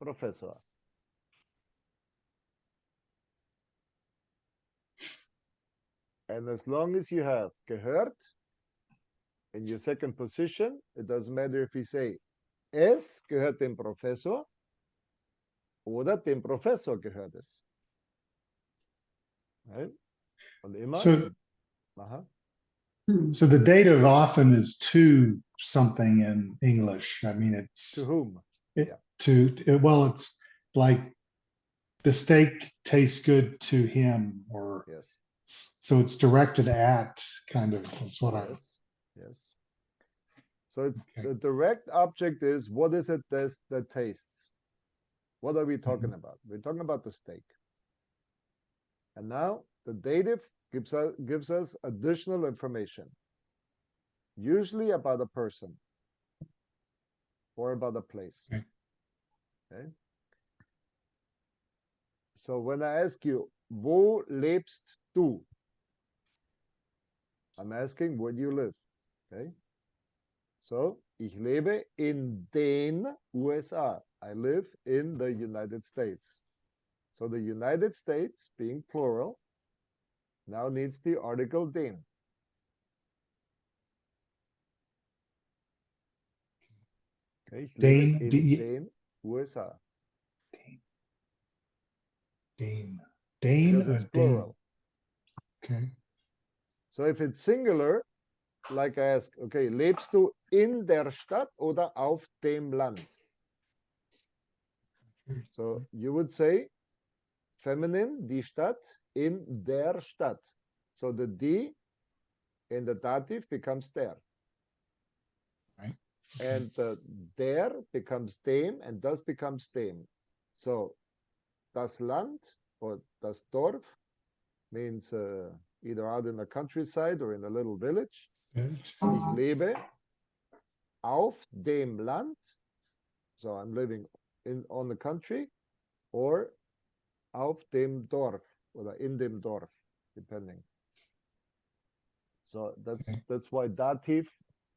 Professor. And as long as you have gehört in your second position, it doesn't matter if you say es gehört dem Professor oder dem Professor gehört es. Right? Und immer. So, Aha. so the dative often is to something in English. I mean, To it's whom? well, it's like the steak tastes good to him, or Yes. so it's directed at kind of is what I'm. Yes. Yes. So it's Okay. the direct object is what is it that tastes? What are we talking about? We're talking about the steak. And now the dative gives us additional information, usually about a person or about a place. Okay. Okay. So when I ask you, wo lebst du? I'm asking, where do you live? Okay. So, ich lebe in den USA. I live in the United States. So the United States, being plural, now needs the article den. Okay, ich lebe in den USA. Dane Because or it's Dane? plural. Okay. So if it's singular, like I ask, okay, lebst du in der Stadt oder auf dem Land? So you would say feminine, die Stadt, in der Stadt. So the die in the dative becomes der. Right. And the der becomes dem and das becomes dem. So das Land or das Dorf means either out in the countryside or in a little village. Good. Ich lebe auf dem Land. So I'm living on the country or auf dem Dorf oder in dem Dorf, depending. So that's why dative,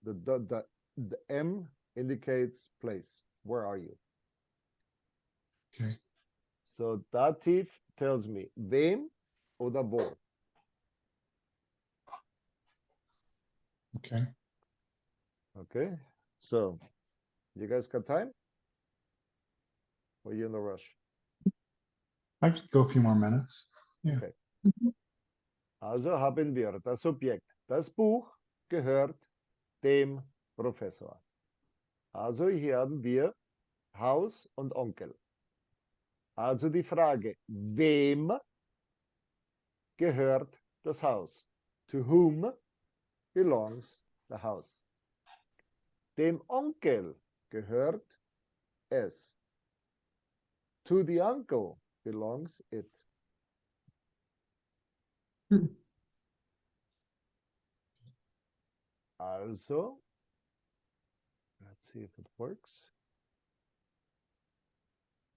the M indicates place. Where are you? Okay. So dative tells me wem oder wo. Okay. Okay. So you guys got time? Or are you in a rush? I could go a few more minutes. Yeah. Okay. Also haben wir das Subjekt. Das Buch gehört dem Professor. Also hier haben wir Haus und Onkel. Also die Frage, wem gehört das Haus? To whom belongs the house? Dem Onkel gehört es. To the uncle belongs it. Also, let's see if it works.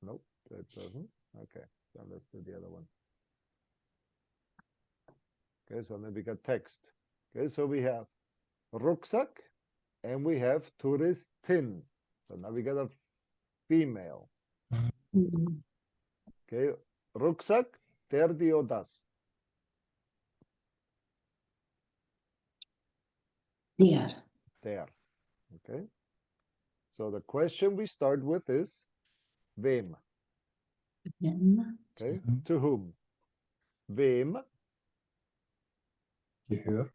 Nope, that doesn't. Okay, then let's do the other one. Okay, so then we got text. Okay, so we have Rucksack and we have Touristin. So now we got a female. Okay, Rucksack, der, die or das. Der. There. Okay. So the question we start with is wem. Wem. Okay. Mhm. To whom? Wem, Gehört.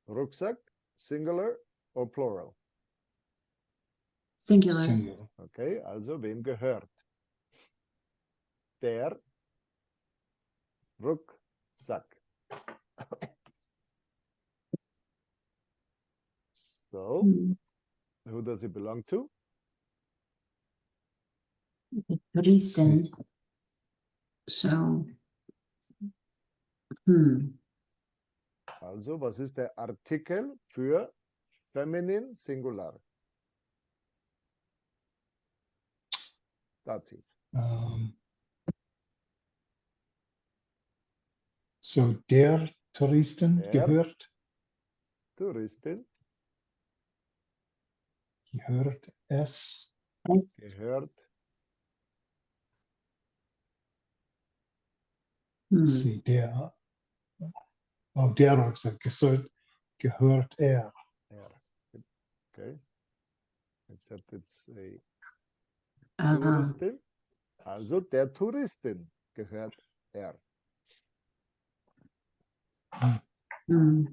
Rucksack, singular or plural? Singular. Singular. Okay, also wem gehört? Der Rucksack. So, who does it belong to? Dresden. So. Also, was ist der Artikel für Feminin Singular? Dativ. So der Touristen Der. gehört. Touristin Gehört es. Es. gehört See, der. Oh, der Rucksack. So gehört er. er. Okay. except it's a Ah, Touristin. Also der Touristin gehört er. hm.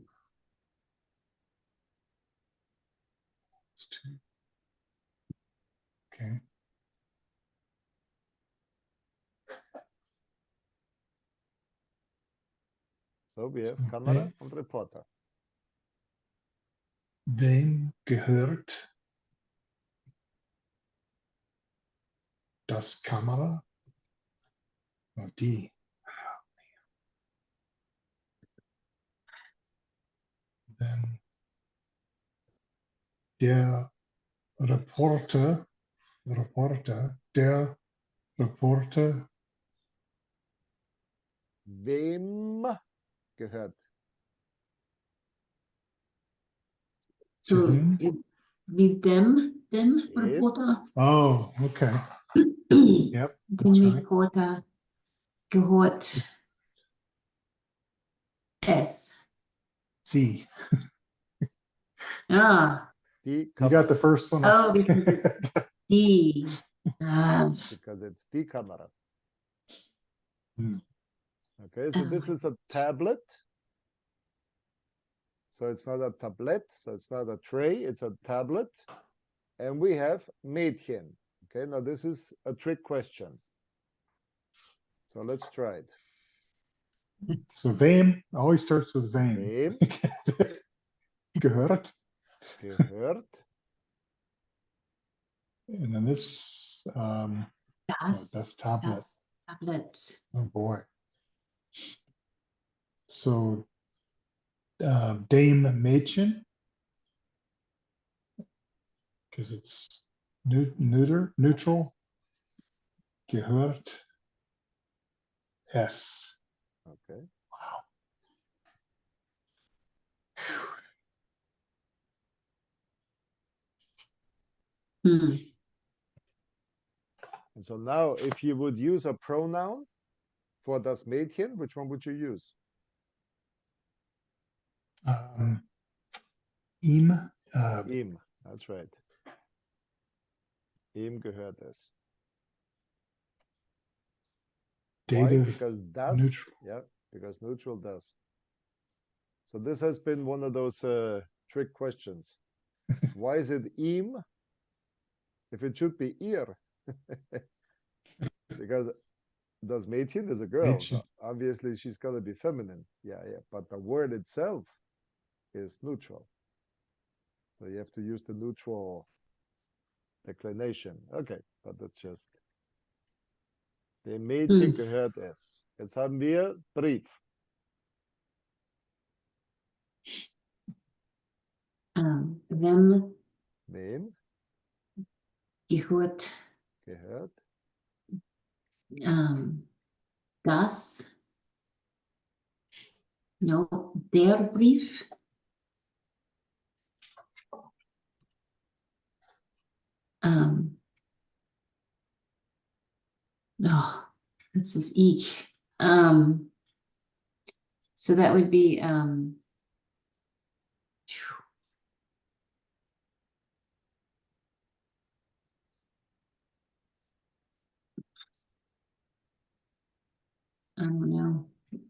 It's two. Okay. So, we have So, Kamera und Reporter. Wem gehört das Kamera? Oh, die. Then der Reporter, der Reporter, Wem gehört? to So, whom? wie dem Nee. Reporter, Oh, okay. Yep, that's dem right. Reporter gehört es. Sie. Ah, Die You Kamera. got the first one. oh, because it's die. Ah, Because it's die Kamera. Hmm. Okay, so this is a tablet. So it's not a tablet, so it's not a tray, it's a tablet. And we have Mädchen. Okay, now this is a trick question. So let's try it. So wem always starts with wem. Wem Gehört. gehört And then this, that's tablet. das Tablet. Oh boy. So Dame Mädchen, because it's neutral. Gehört es. Okay. Wow. Hmm. And so now if you would use a pronoun for das Mädchen, which one would you use? Ihm, Ihm. That's right. Ihm gehört es. Why? dative Because das, neutral. yeah, because neutral does. So this has been one of those trick questions. Why is it ihm if it should be ihr? Because das Mädchen is a girl. Mädchen. So obviously she's got to be feminine. Yeah, yeah. But the word itself is neutral. So you have to use the neutral declination. Okay, but that's just. Dem Mädchen gehört es. Jetzt haben wir Brief. Wem Wem gehört gehört das? No, der Brief. Oh, this is ich. So that would be I don't know.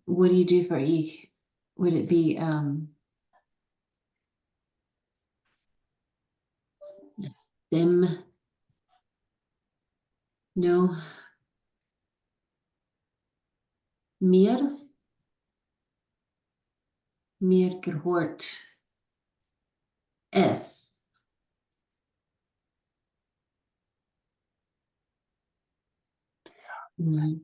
What do you do for ich? Would it be them? No. Mir? Mir gehört es. Mm.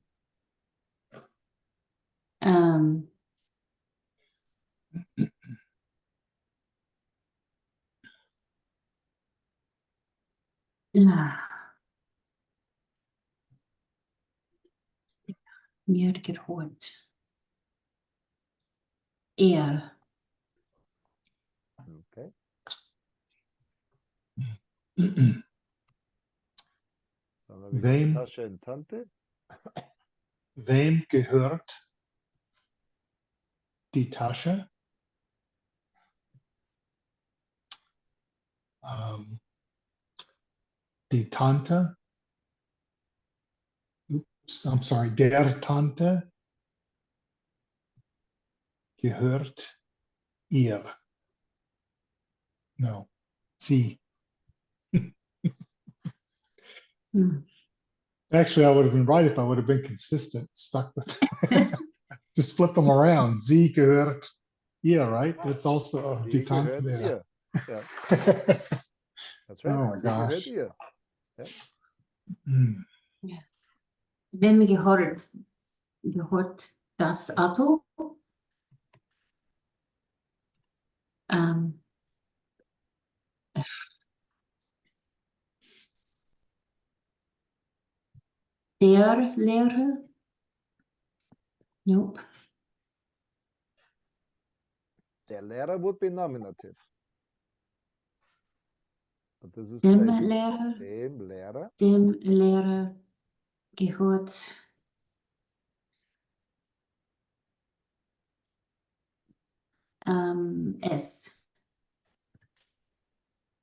Mir gehört er. Okay. So now we got Wem, Tasche and Tante. wem gehört die Tasche? Die Tante. Oops, I'm sorry. Der Tante gehört ihr. No, sie. Hmm. Actually, I would have been right if I would have been consistent, stuck with just flip them around. Sie gehört ihr, right? That's also die Die Tante gehört there. ihr. Ja, that's Oh right. my Sie gehört gosh. ihr. Mm. Wem gehört das Auto? Ähm, der Lehrer? Nope. Der Lehrer would be nominative. But this is Dem dative. Lehrer? Dem Lehrer. Dem Lehrer gehört es.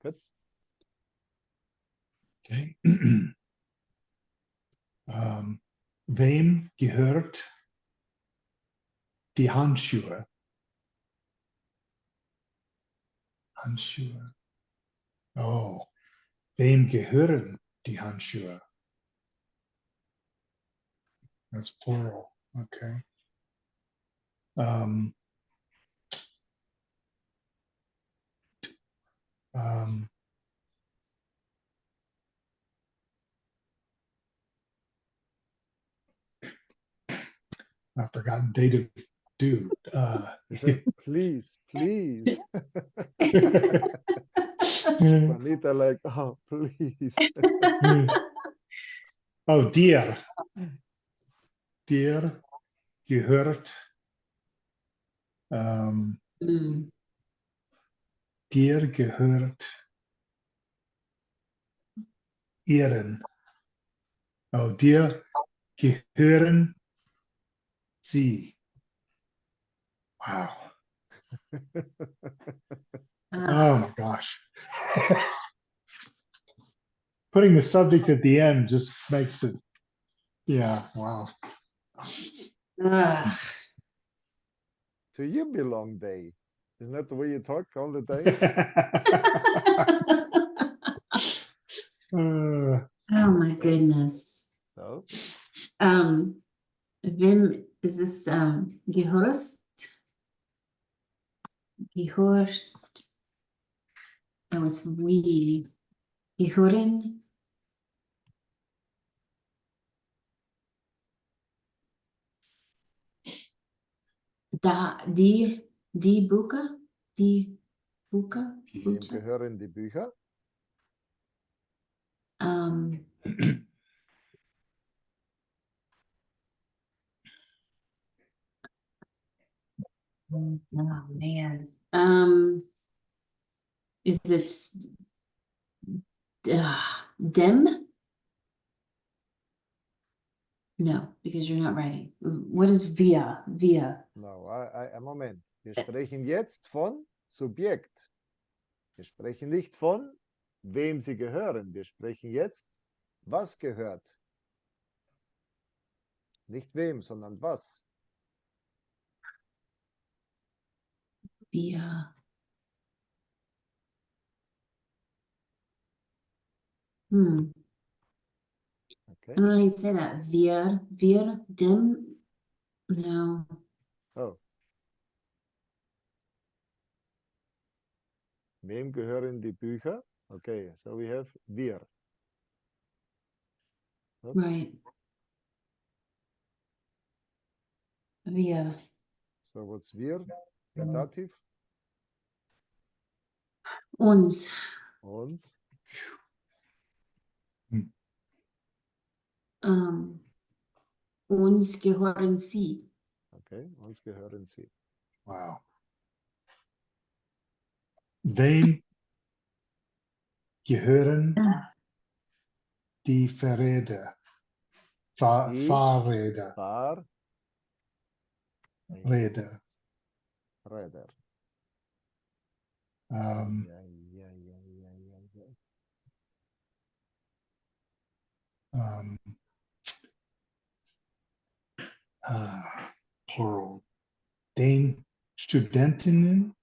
Good. Okay. Wem gehört die Handschuhe? Handschuhe. Oh, wem gehören die Handschuhe? That's plural. Okay. Um, um, I've forgotten dative dude. He said, please, please. Juanita like, oh, please. Oh, dir. Dir gehört. Mm. Dir gehört ihren. Oh, dir gehören sie. Wow. Oh my gosh. Putting the subject at the end just makes it, yeah, wow. Ugh. To you belong they. Isn't that the way you talk all the day? Oh my goodness. So, Wem is this gehorst? Gehorst. Oh, it's we. Gehören. Die Bücher? Die Bücher? wem Bücher? gehören die Bücher? Um, oh man. Is it dem? No, because you're not writing. What is via? Via. No, Moment. Wir sprechen jetzt von Subjekt. Wir sprechen nicht von wem sie gehören. Wir sprechen jetzt, was gehört. Nicht wem, sondern was. Via. Hmm. Okay. I don't know how you say that. Wir, dem. No. Oh. Wem gehören die Bücher? Okay, so we have wir. Oops. Right. Via. So what's wir? In Dativ? Uns. Uns. Uns gehören sie. Okay, uns gehören sie. Wow. Wem gehören die Fahrräder? Die Fahrräder. Fahrräder. Räder. Ja, ja, ja, ja, ja, ja. um, plural, den Studentinnen,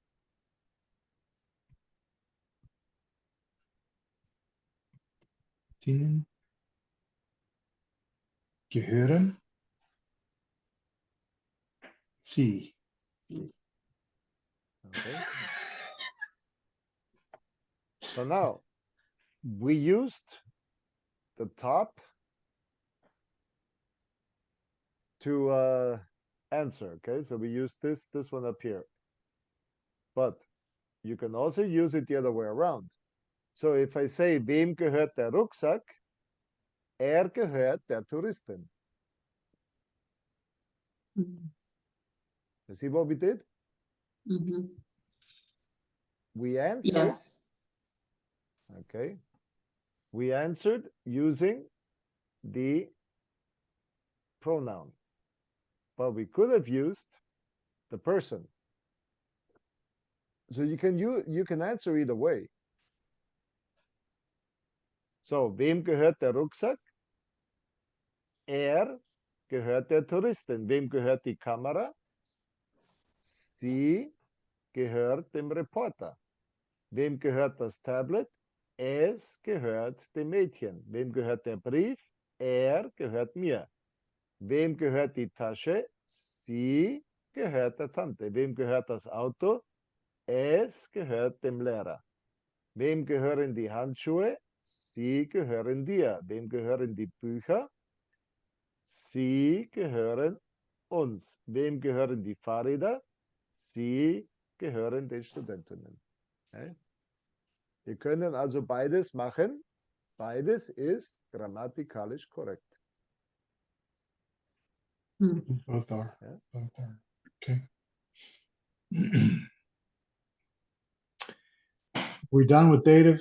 Tinnen, gehören, sie. Okay. So now we used the top to answer. Okay, so we use this one up here. But you can also use it the other way around. So if I say, wem gehört der Rucksack? Gehört der Touristin. Mhm. You see what we did? Mhm. We answered. Yes. Okay. We answered using the pronoun. But we could have used the person. So you can answer either way. So, wem gehört der Rucksack? Gehört der Touristin. Wem gehört die Kamera? Sie gehört dem Reporter. Wem gehört das Tablet? Es gehört dem Mädchen. Wem gehört der Brief? Gehört mir. Wem gehört die Tasche? Sie gehört der Tante. Wem gehört das Auto? Es gehört dem Lehrer. Wem gehören die Handschuhe? Sie gehören dir. Wem gehören die Bücher? Sie gehören uns. Wem gehören die Fahrräder? Sie gehören den Studentinnen. Okay. Wir können also beides machen. Beides ist grammatikalisch korrekt. Mhm. Both are. Yeah. Both are. Okay. We done with dative?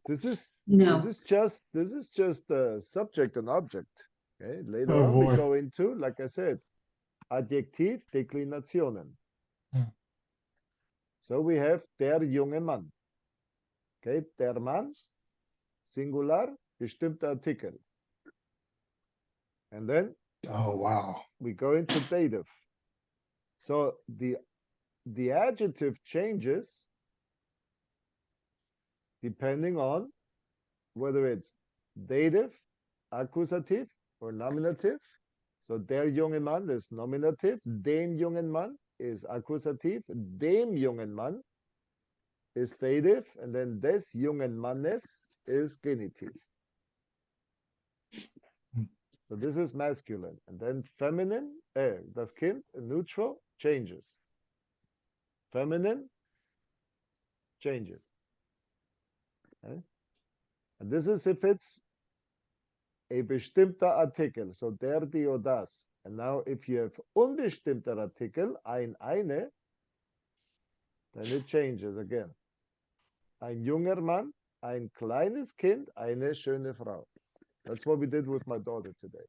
This is No. this is just subject and object. Okay. Later Oh, on we boy. go into, like I said, Adjektiv, Deklinationen. Hmm. So we have der junge Mann. Okay, der Mann, Singular, bestimmter Artikel. And then Oh, wow. we go into dative. So the adjective changes depending on whether it's dative, accusative, or nominative. So der junge Mann is nominative, den jungen Mann is accusative, dem jungen Mann is dative, and then des jungen Mannes is genitive. So this is masculine. And then feminine, das Kind, neutral, changes. Feminine changes. Okay? And this is if it's a bestimmter Artikel, so der, die, or das. And now if you have unbestimmter Artikel, ein, eine, then it changes again. Ein junger Mann, ein kleines Kind, eine schöne Frau. That's what we did with my daughter today.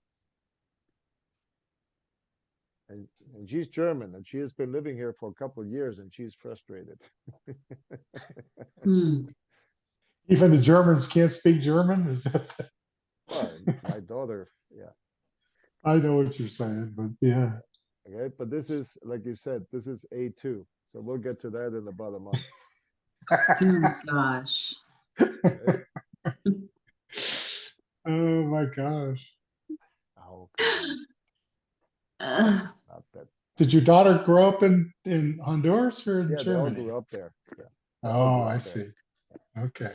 And she's German, and she has been living here for a couple of years, and she's frustrated. Hmm. Even the Germans can't speak German? Is that? Well, my daughter, yeah. I know what you're saying, but yeah. Okay, but this is, like you said, this is A2. So we'll get to that in about a month. Oh, gosh. Okay? Oh my gosh. Oh, come on. Not that. Did your daughter grow up in Honduras or in Yeah, they all Germany? grew up there. Yeah. They all Oh, grew up I there. see. Okay.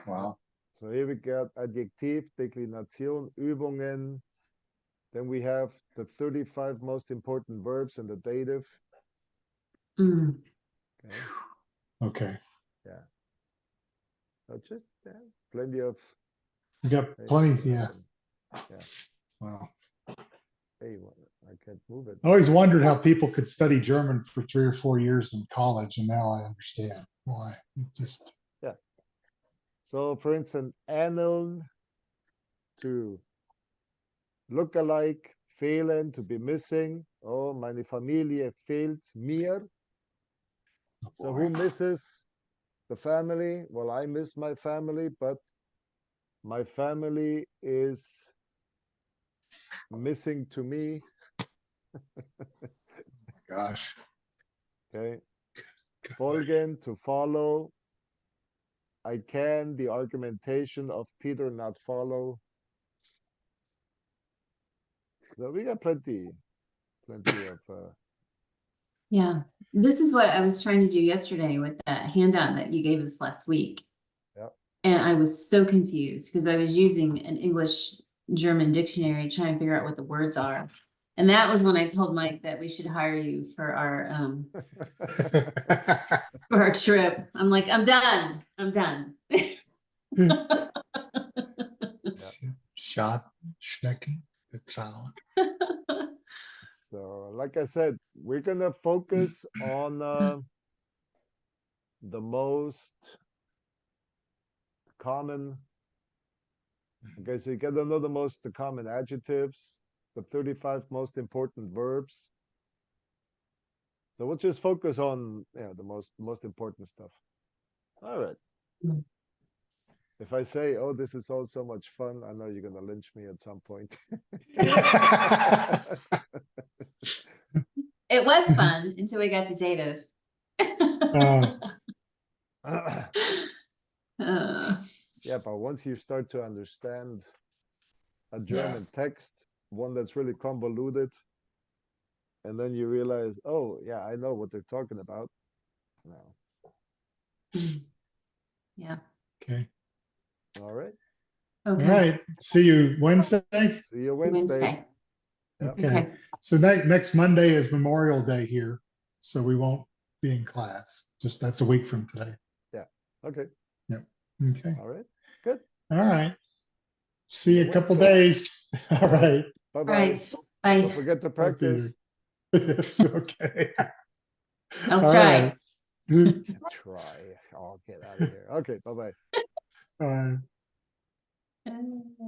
Wow. So here we got Adjektiv, Deklination, Übungen. Then we have the 35 most important verbs in the dative. Mm. Okay. Okay. Yeah. So just plenty of. You got plenty, yeah. Yeah. Wow. Hey, I can't move it. I always wondered how people could study German for 3 or 4 years in college, and now I understand why. It just So, for instance, ähneln, to look alike, fehlen, to be missing. Oh, meine Familie fehlt mir. So who misses the family. Well, I miss my family, but my family is missing to me. Gosh. Okay. Gosh. Folgen, to follow. I can, the argumentation of Peter not follow. So we got plenty of Yeah, this is what I was trying to do yesterday with that handout that you gave us last week. Yep. And I was so confused because I was using an English-German dictionary trying to figure out what the words are. And that was when I told Mike that we should hire you for our trip. I'm like, I'm done. I'm done. Shot, Schnecken, Betrauen. So, like I said, we're gonna focus on the most common. Okay, so you gotta know the most common adjectives, the 35 most important verbs. So we'll just focus on the most important stuff. All right. Mm. If I say, "Oh, this is all so much fun," I know you're gonna lynch me at some point. It was fun until we got to Dativ. Yeah, but once you start to understand a German text, one that's really convoluted, and then you realize, oh, yeah, I know what they're talking about. No. Yeah. Okay. All right. All Okay. right. See you Wednesday. See you Wednesday. Yep. Okay. Okay. So next Monday is Memorial Day here, so we won't be in class. Just that's a week from today. Yeah. Okay. Yep. Okay. All right. Good. All right. See you in a couple Wednesday. days. All right. Bye All bye. right. Bye. Don't forget to Bye, Peter. practice. Yes. Okay. I'll All try. right. Try. Oh, get out of here. Okay. Bye bye. All right.